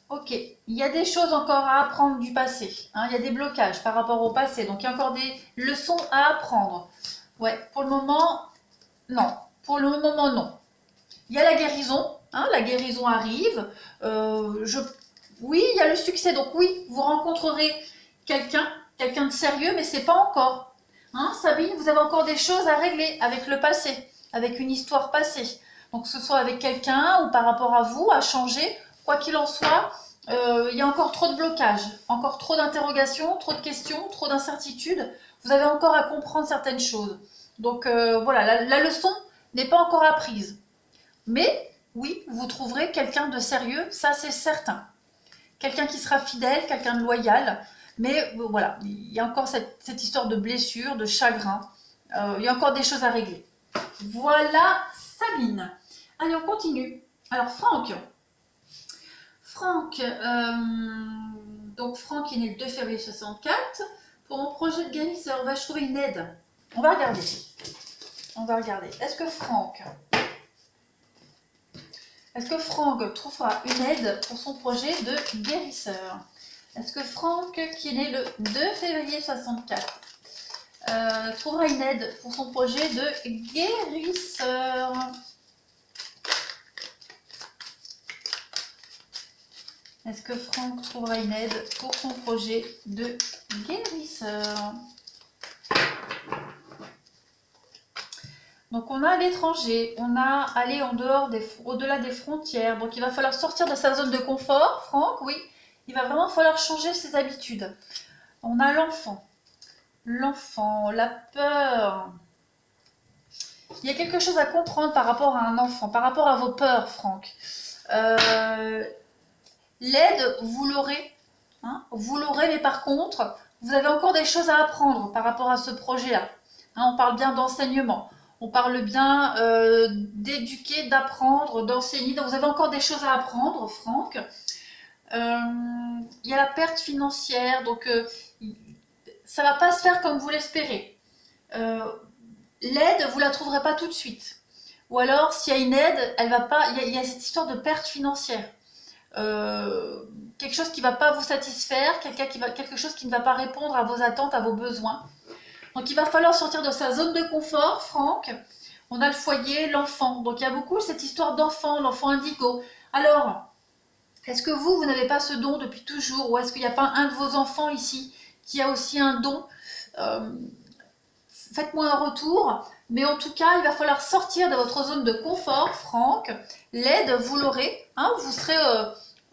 Ok, il y a des choses encore à apprendre du passé. Hein, il y a des blocages par rapport au passé. Donc, il y a encore des leçons à apprendre. Ouais, pour le moment, non. Pour le moment, non. Il y a la guérison. Hein, la guérison arrive. Oui, il y a le succès. Donc, oui, vous rencontrerez quelqu'un de sérieux, mais c'est pas encore. Hein, Sabine, vous avez encore des choses à régler avec le passé, avec une histoire passée. Donc, que ce soit avec quelqu'un ou par rapport à vous, à changer. Quoi qu'il en soit, il y a encore trop de blocages, encore trop d'interrogations, trop de questions, trop d'incertitudes. Vous avez encore à comprendre certaines choses. Donc voilà, la leçon n'est pas encore apprise. Mais oui, vous trouverez quelqu'un de sérieux, ça c'est certain. Quelqu'un qui sera fidèle, quelqu'un de loyal. Mais voilà, il y a encore cette histoire de blessure, de chagrin. Il y a encore des choses à régler. Voilà Sabine. Allez, on continue. Alors Franck. Donc Franck est né le 2 février 64. Pour mon projet de guérisseur, va-je trouver une aide? On va regarder. Est-ce que Franck trouvera une aide pour son projet de guérisseur? Est-ce que Franck, qui est né le 2 février 64, trouvera une aide pour son projet de guérisseur? Est-ce que Franck trouvera une aide pour son projet de guérisseur? Donc on a l'étranger, on a aller au-delà des frontières. Donc il va falloir sortir de sa zone de confort, Franck, oui. Il va vraiment falloir changer ses habitudes. On a l'enfant, la peur. Il y a quelque chose à comprendre par rapport à un enfant, par rapport à vos peurs, Franck. L'aide, vous l'aurez, hein, mais par contre, vous avez encore des choses à apprendre par rapport à ce projet-là. Hein, on parle bien d'enseignement, on parle bien d'éduquer, d'apprendre, d'enseigner. Donc vous avez encore des choses à apprendre, Franck. Il y a la perte financière, donc ça ne va pas se faire comme vous l'espérez. L'aide, vous ne la trouverez pas tout de suite. Ou alors, s'il y a une aide, elle va pas. Il y a cette histoire de perte financière. Quelque chose qui ne va pas vous satisfaire, quelque chose qui ne va pas répondre à vos attentes, à vos besoins. Donc il va falloir sortir de sa zone de confort, Franck. On a le foyer, l'enfant. Donc il y a beaucoup cette histoire d'enfant, l'enfant indigo. Alors, est-ce que vous n'avez pas ce don depuis toujours? Ou est-ce qu'il n'y a pas un de vos enfants ici qui a aussi un don? Faites-moi un retour. Mais en tout cas, il va falloir sortir de votre zone de confort, Franck. L'aide, vous l'aurez. Hein, vous serez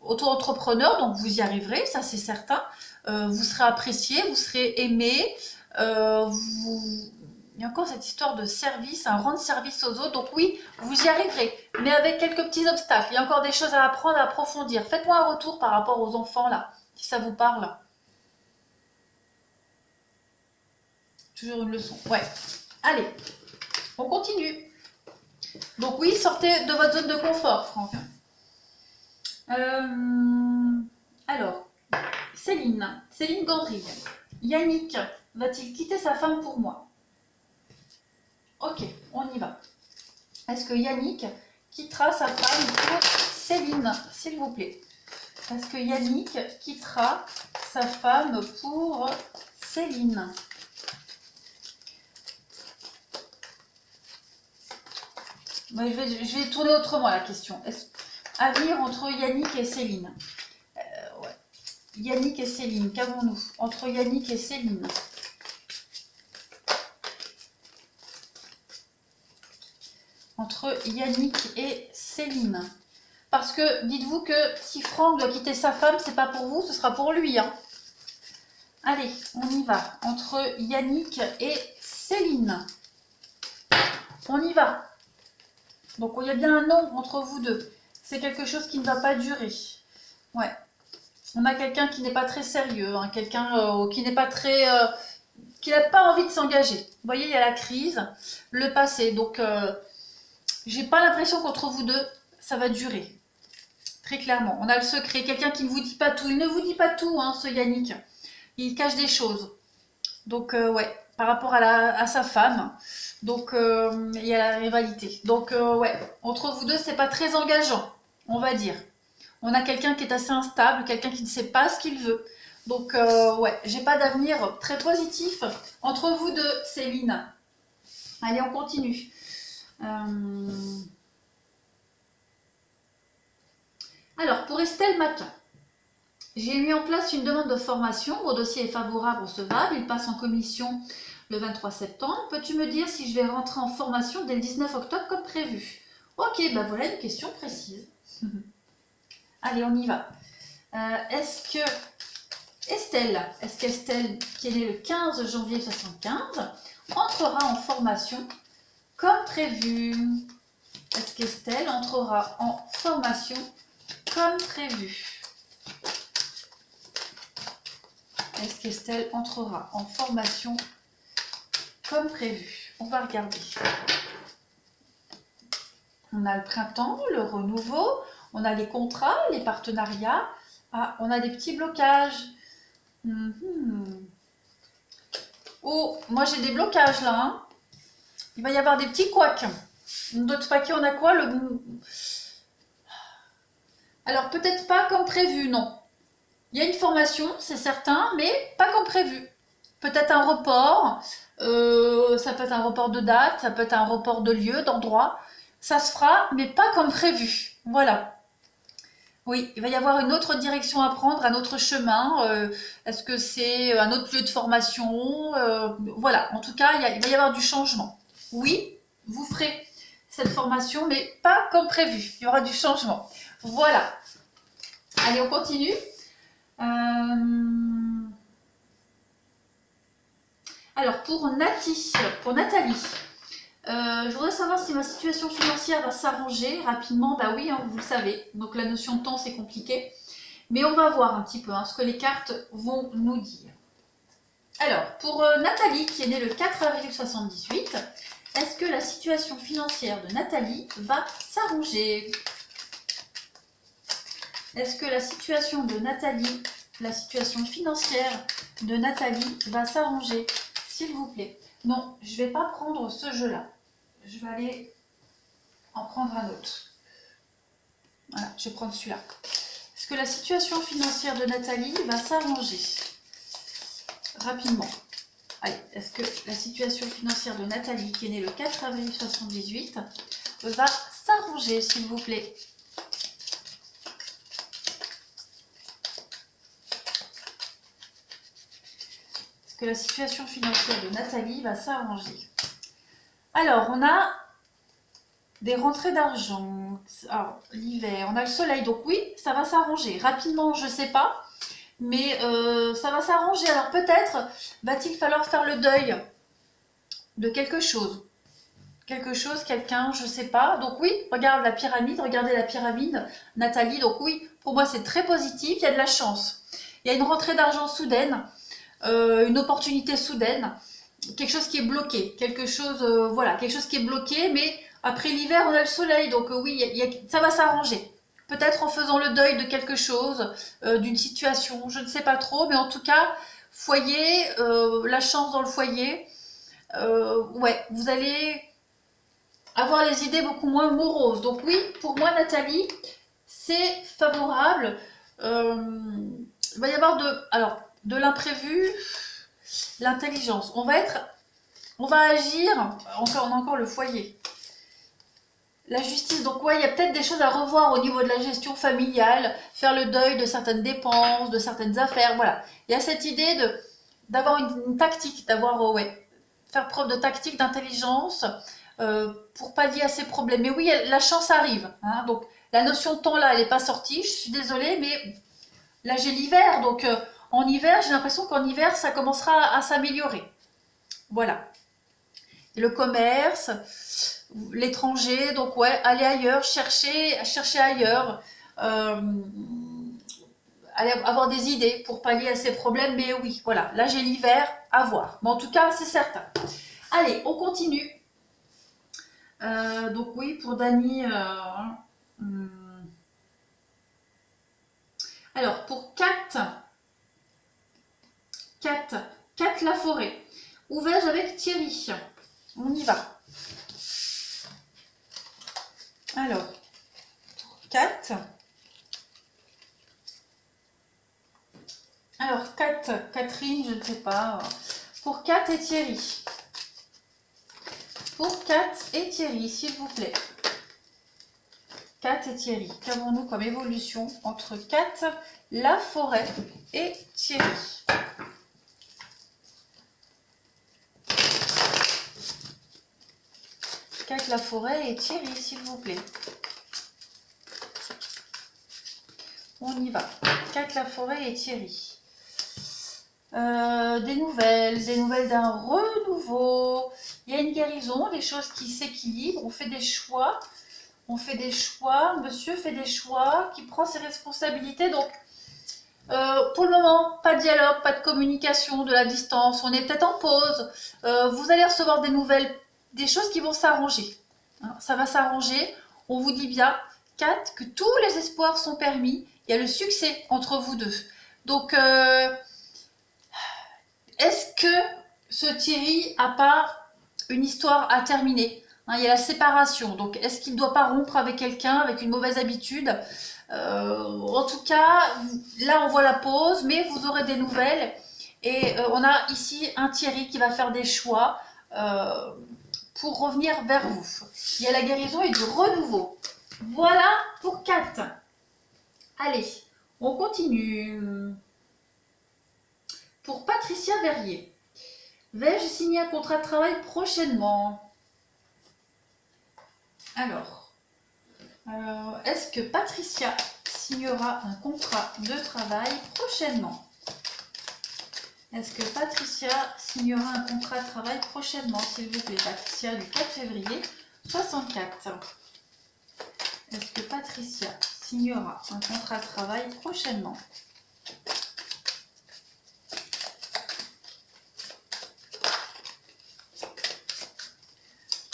auto-entrepreneur, donc vous y arriverez, ça c'est certain. Vous serez apprécié, vous serez aimé. Il y a encore cette histoire de service, rendre service aux autres. Donc oui, vous y arriverez, mais avec quelques petits obstacles. Il y a encore des choses à apprendre, à approfondir. Faites-moi un retour par rapport aux enfants là, si ça vous parle. Toujours une leçon. Ouais. Allez, on continue. Donc oui, sortez de votre zone de confort, Franck. Alors, Céline Gandry. Yannick va-t-il quitter sa femme pour moi? Ok, on y va. Est-ce que Yannick quittera sa femme pour Céline, s'il vous plaît? Est-ce que Yannick quittera sa femme pour Céline? Mais je vais tourner autrement la question. Avenir entre Yannick et Céline. Ouais. Yannick et Céline, qu'avons-nous entre Yannick et Céline? Entre Yannick et Céline. Parce que dites-vous que si Franck doit quitter sa femme, c'est pas pour vous, ce sera pour lui. Hein. Allez, on y va. Entre Yannick et Céline. On y va. Donc il y a bien un non entre vous deux. C'est quelque chose qui ne va pas durer. Ouais. On a quelqu'un qui n'est pas très sérieux, hein, quelqu'un qui n'est pas très... qui n'a pas envie de s'engager. Vous voyez, il y a la crise, le passé. Donc, j'ai pas l'impression qu'entre vous deux, ça va durer. Très clairement. On a le secret. Quelqu'un qui ne vous dit pas tout. Il ne vous dit pas tout, hein, ce Yannick. Il cache des choses. Donc, ouais, par rapport à sa femme. Donc, il y a la rivalité. Donc, ouais, entre vous deux, c'est pas très engageant, on va dire. On a quelqu'un qui est assez instable, quelqu'un qui ne sait pas ce qu'il veut. Donc, ouais, j'ai pas d'avenir très positif entre vous deux, Céline. Allez, on continue. Alors, pour Estelle Matin, j'ai mis en place une demande de formation. Mon dossier est favorable, recevable. Il passe en commission le 23 septembre. Peux-tu me dire si je vais rentrer en formation dès le 19 octobre comme prévu? Ok, ben voilà une question précise. Allez, on y va. Est-ce qu'Estelle, qui est née le 15 janvier 75, entrera en formation comme prévu? Est-ce qu'Estelle entrera en formation comme prévu? Est-ce qu'Estelle entrera en formation comme prévu? On va regarder. On a le printemps, le renouveau, on a les contrats, les partenariats. Ah, on a des petits blocages. Oh, moi j'ai des blocages là. Hein. Il va y avoir des petits couacs. D'autres paquets, on a quoi? Alors peut-être pas comme prévu, non. Il y a une formation, c'est certain, mais pas comme prévu. Peut-être un report, ça peut être un report de date, ça peut être un report de lieu, d'endroit. Ça se fera, mais pas comme prévu. Voilà. Oui, il va y avoir une autre direction à prendre, un autre chemin. Est-ce que c'est un autre lieu de formation? Voilà, en tout cas, il va y avoir du changement. Oui, vous ferez cette formation, mais pas comme prévu. Il y aura du changement. Voilà. Allez, on continue. Alors, pour Nathalie, je voudrais savoir si ma situation financière va s'arranger rapidement. Bah oui, hein, vous le savez. Donc, la notion de temps, c'est compliqué. Mais on va voir un petit peu hein, ce que les cartes vont nous dire. Alors, pour Nathalie, qui est née le 4 avril 78, est-ce que la situation financière de Nathalie va s'arranger? Est-ce que la situation financière de Nathalie va s'arranger? S'il vous plaît. Non, je ne vais pas prendre ce jeu-là. Je vais aller en prendre un autre. Voilà, je vais prendre celui-là. Est-ce que la situation financière de Nathalie va s'arranger? Rapidement. Allez, est-ce que la situation financière de Nathalie, qui est née le 4 avril 78, va s'arranger, s'il vous plaît? Est-ce que la situation financière de Nathalie va s'arranger? Alors, on a des rentrées d'argent. Alors, l'hiver, on a le soleil, donc oui, ça va s'arranger. Rapidement, je ne sais pas. Mais ça va s'arranger. Alors peut-être va-t-il falloir faire le deuil de quelque chose. Quelque chose, quelqu'un, je ne sais pas. Donc oui, regarde la pyramide, regardez la pyramide, Nathalie. Donc oui, pour moi c'est très positif, il y a de la chance. Il y a une rentrée d'argent soudaine, une opportunité soudaine, quelque chose qui est bloqué, quelque chose, voilà, quelque chose qui est bloqué, mais après l'hiver on a le soleil, donc oui, ça va s'arranger. Peut-être en faisant le deuil de quelque chose, d'une situation, je ne sais pas trop, mais en tout cas, foyer, la chance dans le foyer, ouais, vous allez avoir les idées beaucoup moins moroses. Donc oui, pour moi, Nathalie, c'est favorable. Il va y avoir de l'imprévu, l'intelligence. On va agir, on a encore le foyer. La justice, donc ouais, il y a peut-être des choses à revoir au niveau de la gestion familiale, faire le deuil de certaines dépenses, de certaines affaires, voilà. Il y a cette idée d'avoir une tactique, faire preuve de tactique, d'intelligence pour pallier à ces problèmes. Mais oui, la chance arrive, hein, donc la notion de temps là, elle n'est pas sortie, je suis désolée, mais là j'ai l'hiver, donc en hiver, j'ai l'impression qu'en hiver, ça commencera à s'améliorer. Voilà. Et le commerce, l'étranger, donc ouais, aller ailleurs, chercher ailleurs, aller avoir des idées pour pallier à ces problèmes, mais oui, voilà, là j'ai l'hiver à voir. Mais en tout cas, c'est certain. Allez, on continue. Donc oui, pour Dany, alors pour Kat, 4 la forêt. Où vais-je avec Thierry? On y va. Alors, 4. Alors, 4, Catherine, je ne sais pas. Pour 4 et Thierry. Pour 4 et Thierry, s'il vous plaît. 4 et Thierry. Qu'avons-nous comme évolution entre 4, la forêt et Thierry? La forêt et Thierry, s'il vous plaît. On y va. 4 la forêt et Thierry. Des nouvelles d'un renouveau. Il y a une guérison, des choses qui s'équilibrent. On fait des choix. Monsieur fait des choix, qui prend ses responsabilités. Donc, pour le moment, pas de dialogue, pas de communication, de la distance. On est peut-être en pause. Vous allez recevoir des nouvelles, des choses qui vont s'arranger. Hein, ça va s'arranger. On vous dit bien, 4, que tous les espoirs sont permis. Il y a le succès entre vous deux. Donc, est-ce que ce Thierry n'a pas une histoire à terminer? Hein, il y a la séparation. Donc, est-ce qu'il ne doit pas rompre avec quelqu'un, avec une mauvaise habitude? En tout cas, là, on voit la pause, mais vous aurez des nouvelles. Et on a ici un Thierry qui va faire des choix pour revenir vers vous. Il y a la guérison et du renouveau. Voilà pour 4. Allez, on continue. Pour Patricia Verrier. Vais-je signer un contrat de travail prochainement? Alors, est-ce que Patricia signera un contrat de travail prochainement? Est-ce que Patricia signera un contrat de travail prochainement, s'il vous plaît? Patricia du 4 février 64. Est-ce que Patricia signera un contrat de travail prochainement?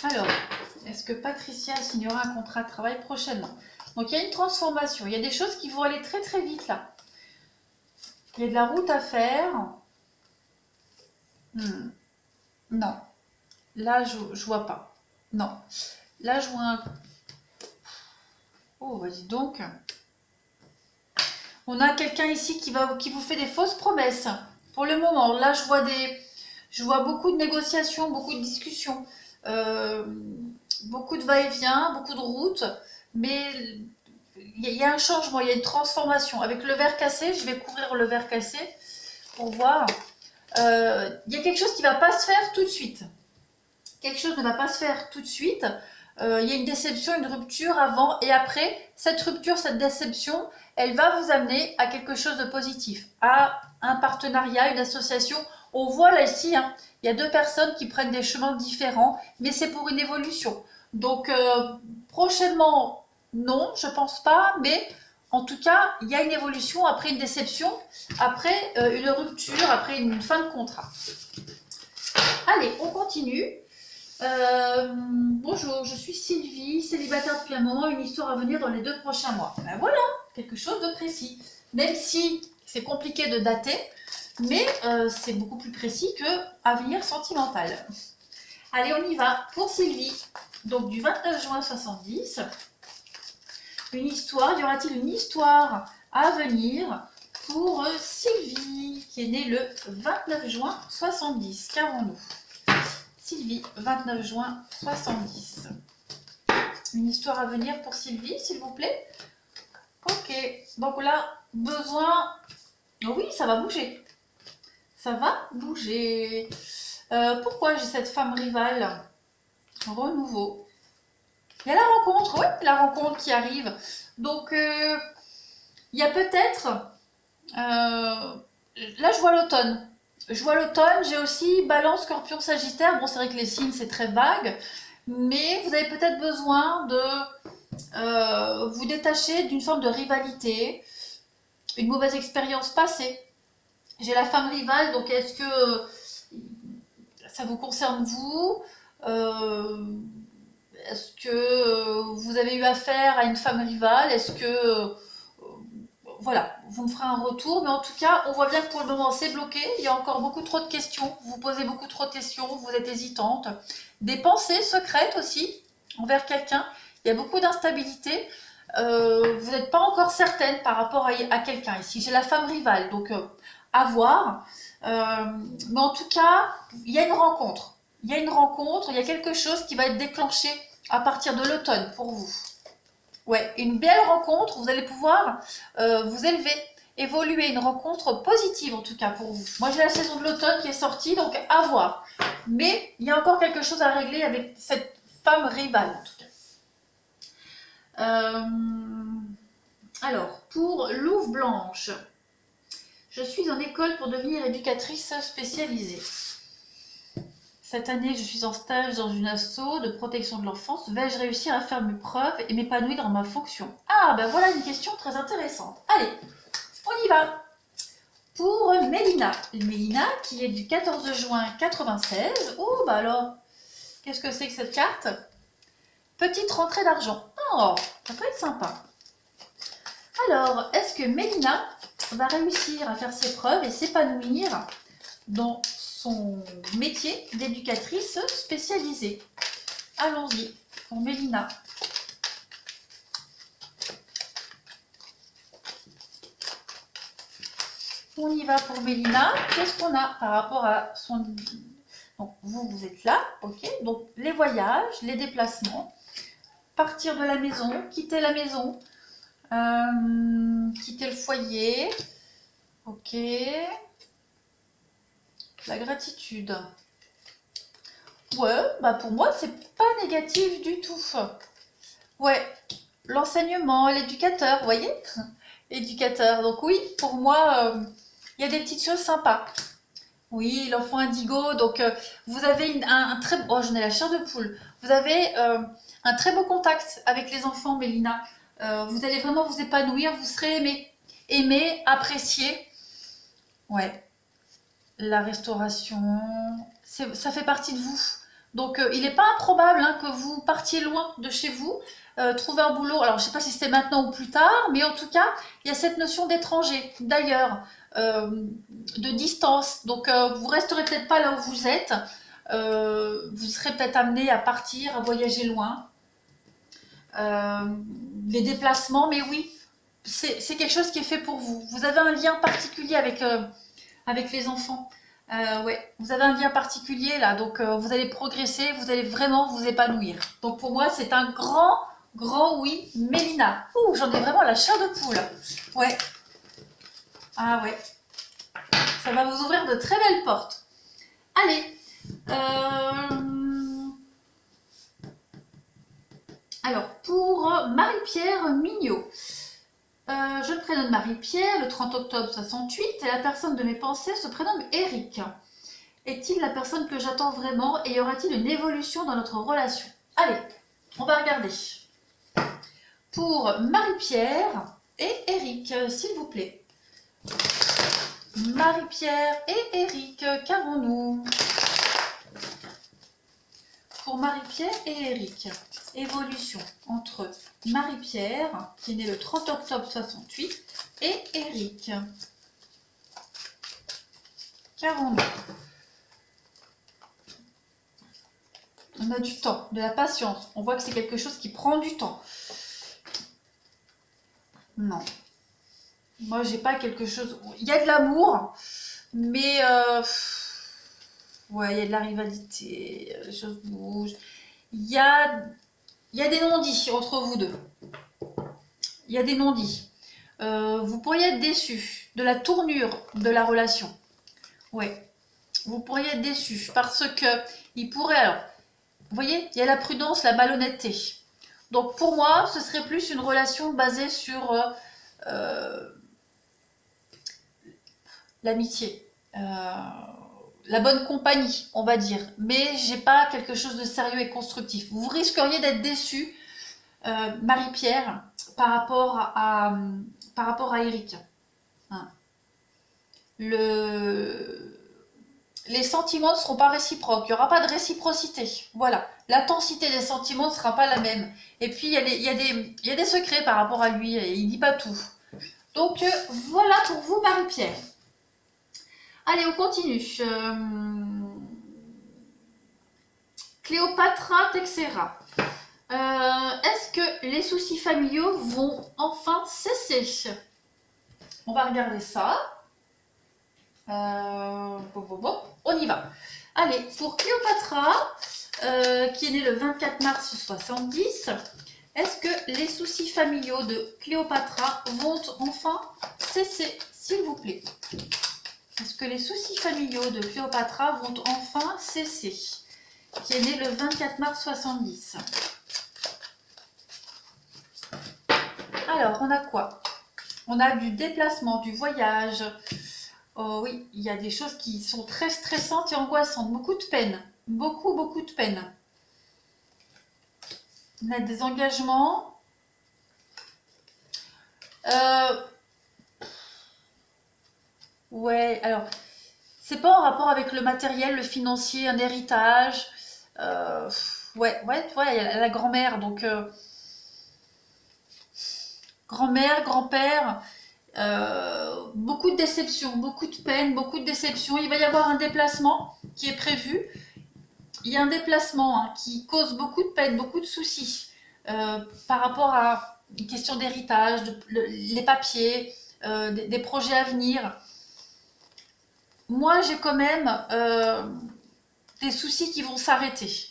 Alors, est-ce que Patricia signera un contrat de travail prochainement? Donc, il y a une transformation. Il y a des choses qui vont aller très très vite là. Il y a de la route à faire. Non. Là, je vois pas. Non. Là, je vois un... Oh, vas-y donc. On a quelqu'un ici qui vous fait des fausses promesses. Pour le moment, là, je vois beaucoup de négociations, beaucoup de discussions. Beaucoup de va-et-vient, beaucoup de routes. Mais il y a un changement, il y a une transformation. Avec le verre cassé, je vais couvrir le verre cassé pour voir. Il y a quelque chose qui ne va pas se faire tout de suite. Quelque chose ne va pas se faire tout de suite. Il y a une déception, une rupture avant et après. Cette rupture, cette déception, elle va vous amener à quelque chose de positif, à un partenariat, une association. On voit là ici, hein, il y a deux personnes qui prennent des chemins différents, mais c'est pour une évolution. Donc prochainement, non, je pense pas, mais en tout cas, il y a une évolution après une déception, après une rupture, après une fin de contrat. Allez, on continue. Bonjour, je suis Sylvie, célibataire depuis un moment, une histoire à venir dans les 2 prochains mois. Ben voilà, quelque chose de précis. Même si c'est compliqué de dater, mais c'est beaucoup plus précis que avenir sentimental. Allez, on y va pour Sylvie. Donc du 29 juin 70, une histoire, y aura-t-il une histoire à venir pour Sylvie, qui est née le 29 juin 70? Qu'avons-nous? Sylvie, 29 juin 70. Une histoire à venir pour Sylvie, s'il vous plaît? Ok, donc là, besoin... Oh oui, ça va bouger. Ça va bouger. Pourquoi j'ai cette femme rivale? Renouveau. Il y a la rencontre, oui, la rencontre qui arrive. Donc, il y a peut-être... là, je vois l'automne. Je vois l'automne, j'ai aussi Balance, Scorpion, Sagittaire. Bon, c'est vrai que les signes, c'est très vague. Mais vous avez peut-être besoin de vous détacher d'une forme de rivalité, une mauvaise expérience passée. J'ai la femme rivale, donc est-ce que ça vous concerne vous? Est-ce que vous avez eu affaire à une femme rivale? Est-ce que voilà, vous me ferez un retour, mais en tout cas, on voit bien que pour le moment, c'est bloqué. Il y a encore beaucoup trop de questions. Vous posez beaucoup trop de questions, vous êtes hésitante. Des pensées secrètes aussi envers quelqu'un. Il y a beaucoup d'instabilité. Vous n'êtes pas encore certaine par rapport à quelqu'un. Ici, j'ai la femme rivale, donc à voir. Mais en tout cas, il y a une rencontre. Il y a une rencontre, il y a quelque chose qui va être déclenché à partir de l'automne pour vous. Ouais, une belle rencontre, vous allez pouvoir vous élever, évoluer, une rencontre positive en tout cas pour vous. Moi j'ai la saison de l'automne qui est sortie, donc à voir. Mais il y a encore quelque chose à régler avec cette femme rivale en tout cas. Alors, pour Louve Blanche, je suis en école pour devenir éducatrice spécialisée. Cette année, je suis en stage dans une asso de protection de l'enfance. Vais-je réussir à faire mes preuves et m'épanouir dans ma fonction? Ah, ben voilà une question très intéressante. Allez, on y va. Pour Mélina. Mélina, qui est du 14 juin 96. Oh, bah alors, qu'est-ce que c'est que cette carte? Petite rentrée d'argent. Oh, ça peut être sympa. Alors, est-ce que Mélina va réussir à faire ses preuves et s'épanouir dans son métier d'éducatrice spécialisée? Allons-y, pour Mélina. On y va pour Mélina. Qu'est-ce qu'on a par rapport à son... Donc, vous êtes là, ok. Donc, les voyages, les déplacements, partir de la maison, quitter la maison, quitter le foyer, ok. La gratitude. Ouais, bah pour moi, c'est pas négatif du tout. Ouais, l'enseignement, l'éducateur, vous voyez? Éducateur. Donc oui, pour moi, il y a des petites choses sympas. Oui, l'enfant indigo. Donc vous avez un très... Oh, j'en ai la chair de poule. Vous avez un très beau contact avec les enfants, Mélina. Vous allez vraiment vous épanouir, vous serez aimé. Aimé, apprécié. Ouais. La restauration, ça fait partie de vous. Donc, il n'est pas improbable hein, que vous partiez loin de chez vous, trouver un boulot. Alors, je ne sais pas si c'est maintenant ou plus tard, mais en tout cas, il y a cette notion d'étranger, d'ailleurs, de distance. Donc, vous resterez peut-être pas là où vous êtes. Vous serez peut-être amené à partir, à voyager loin. Les déplacements, mais oui, c'est quelque chose qui est fait pour vous. Vous avez un lien particulier avec les enfants. Ouais, vous avez un lien particulier là, donc vous allez progresser, vous allez vraiment vous épanouir. Donc pour moi, c'est un grand, grand oui, Mélina. Ouh, j'en ai vraiment la chair de poule. Ouais. Ah ouais. Ça va vous ouvrir de très belles portes. Allez. Alors, pour Marie-Pierre Mignot. Je me prénomme Marie-Pierre, le 30 octobre 68, et la personne de mes pensées se prénomme Eric. Est-il la personne que j'attends vraiment et y aura-t-il une évolution dans notre relation? Allez, on va regarder. Pour Marie-Pierre et Eric, s'il vous plaît. Marie-Pierre et Eric, qu'avons-nous? Pour Marie-Pierre et Eric, évolution entre Marie-Pierre, qui est née le 30 octobre 68, et Eric. Qu'avons-nous? On a du temps, de la patience. On voit que c'est quelque chose qui prend du temps. Non. Moi, j'ai pas quelque chose... Il y a de l'amour, mais... Ouais, il y a de la rivalité, les choses bougent. Il y a des non-dits entre vous deux. Il y a des non-dits. Vous pourriez être déçu de la tournure de la relation. Ouais. Vous pourriez être déçu parce que il pourrait... Alors, vous voyez, il y a la prudence, la malhonnêteté. Donc pour moi, ce serait plus une relation basée sur l'amitié. La bonne compagnie, on va dire. Mais j'ai pas quelque chose de sérieux et constructif. Vous risqueriez d'être déçu, Marie-Pierre, par rapport à Eric. Hein. Les sentiments ne seront pas réciproques. Il n'y aura pas de réciprocité. Voilà. L'intensité des sentiments ne sera pas la même. Et puis, il y a des secrets par rapport à lui. Et il ne dit pas tout. Donc voilà pour vous, Marie-Pierre. Allez, on continue. Cléopatra Texera. Est-ce que les soucis familiaux vont enfin cesser? On va regarder ça. On y va. Allez, pour Cléopatra, qui est née le 24 mars 70, est-ce que les soucis familiaux de Cléopatra vont enfin cesser, s'il vous plaît? Est-ce que les soucis familiaux de Cléopatra vont enfin cesser? Qui est née le 24 mars 70. Alors, on a quoi? On a du déplacement, du voyage. Oh oui, il y a des choses qui sont très stressantes et angoissantes. Beaucoup de peine. Beaucoup de peine. On a des engagements. Ouais, alors, c'est pas en rapport avec le matériel, le financier, un héritage. Ouais, il y a la grand-mère, donc grand-mère, grand-père, beaucoup de déceptions, beaucoup de peine, beaucoup de déceptions. Il va y avoir un déplacement qui est prévu. Il y a un déplacement qui cause beaucoup de peine, beaucoup de soucis par rapport à une question d'héritage, les papiers, des projets à venir. Moi, j'ai quand même des soucis qui vont s'arrêter.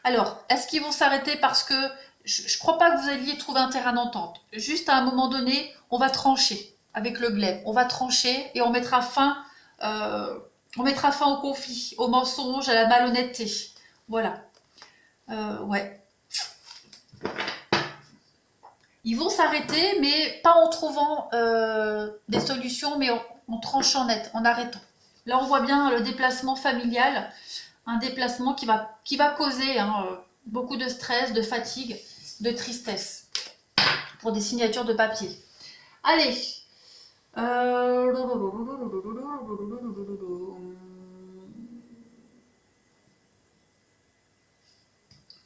Alors, est-ce qu'ils vont s'arrêter parce que je ne crois pas que vous alliez trouver un terrain d'entente. Juste à un moment donné, on va trancher avec le glaive. On va trancher et on mettra fin au conflit, au mensonge, à la malhonnêteté. Voilà. Ouais. Ils vont s'arrêter, mais pas en trouvant des solutions, mais en tranchant net, en arrêtant. Là, on voit bien le déplacement familial, un déplacement qui va causer beaucoup de stress, de fatigue, de tristesse pour des signatures de papier. Allez.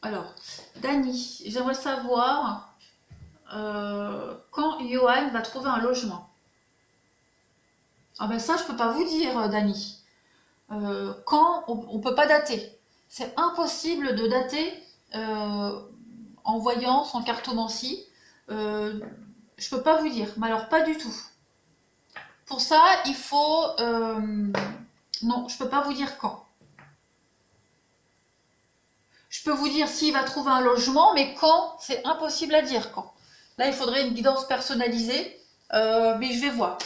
Alors, Dani, j'aimerais savoir quand Johan va trouver un logement. Ah ben ça, je peux pas vous dire, Dani. Quand, on peut pas dater. C'est impossible de dater en voyance, en cartomancie. Je peux pas vous dire, mais alors pas du tout. Pour ça, il faut... non, je peux pas vous dire quand. Je peux vous dire s'il va trouver un logement, mais quand, c'est impossible à dire quand. Là, il faudrait une guidance personnalisée, mais je vais voir.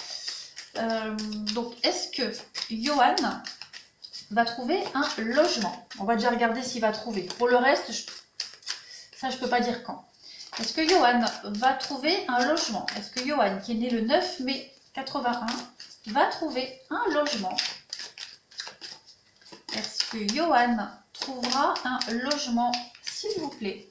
Donc, est-ce que Johan va trouver un logement? On va déjà regarder s'il va trouver. Pour le reste, ça, je peux pas dire quand. Est-ce que Johan va trouver un logement? Est-ce que Johan, qui est né le 9 mai 81, va trouver un logement? Est-ce que Johan trouvera un logement, s'il vous plaît?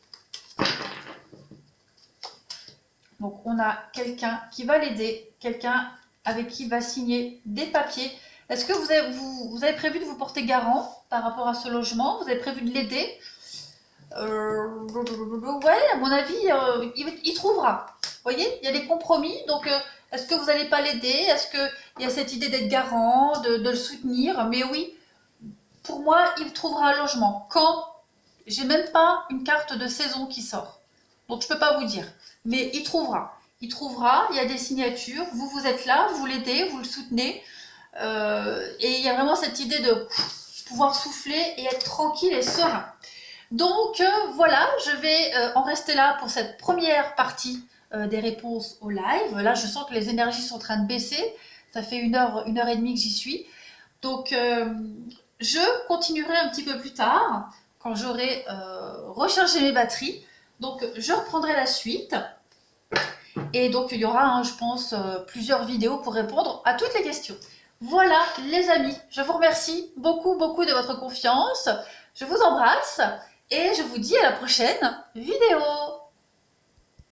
Donc, on a quelqu'un qui va l'aider, quelqu'un avec qui il va signer des papiers. Est-ce que vous avez prévu de vous porter garant par rapport à ce logement? Vous avez prévu de l'aider? Ouais, à mon avis, il trouvera. Vous voyez, il y a des compromis. Donc, est-ce que vous n'allez pas l'aider? Est-ce qu'il y a cette idée d'être garant, de le soutenir? Mais oui, pour moi, il trouvera un logement. Quand? J'ai même pas une carte de saison qui sort. Donc, je peux pas vous dire. Mais il trouvera. Il trouvera, il y a des signatures. Vous êtes là, vous l'aidez, vous le soutenez. Et il y a vraiment cette idée de pouvoir souffler et être tranquille et serein. Donc voilà, je vais en rester là pour cette première partie des réponses au live. Là, je sens que les énergies sont en train de baisser. Ça fait une heure et demie que j'y suis. Donc, je continuerai un petit peu plus tard, quand j'aurai rechargé mes batteries. Donc, je reprendrai la suite. Et donc, il y aura, je pense, plusieurs vidéos pour répondre à toutes les questions. Voilà, les amis, je vous remercie beaucoup de votre confiance. Je vous embrasse et je vous dis à la prochaine vidéo.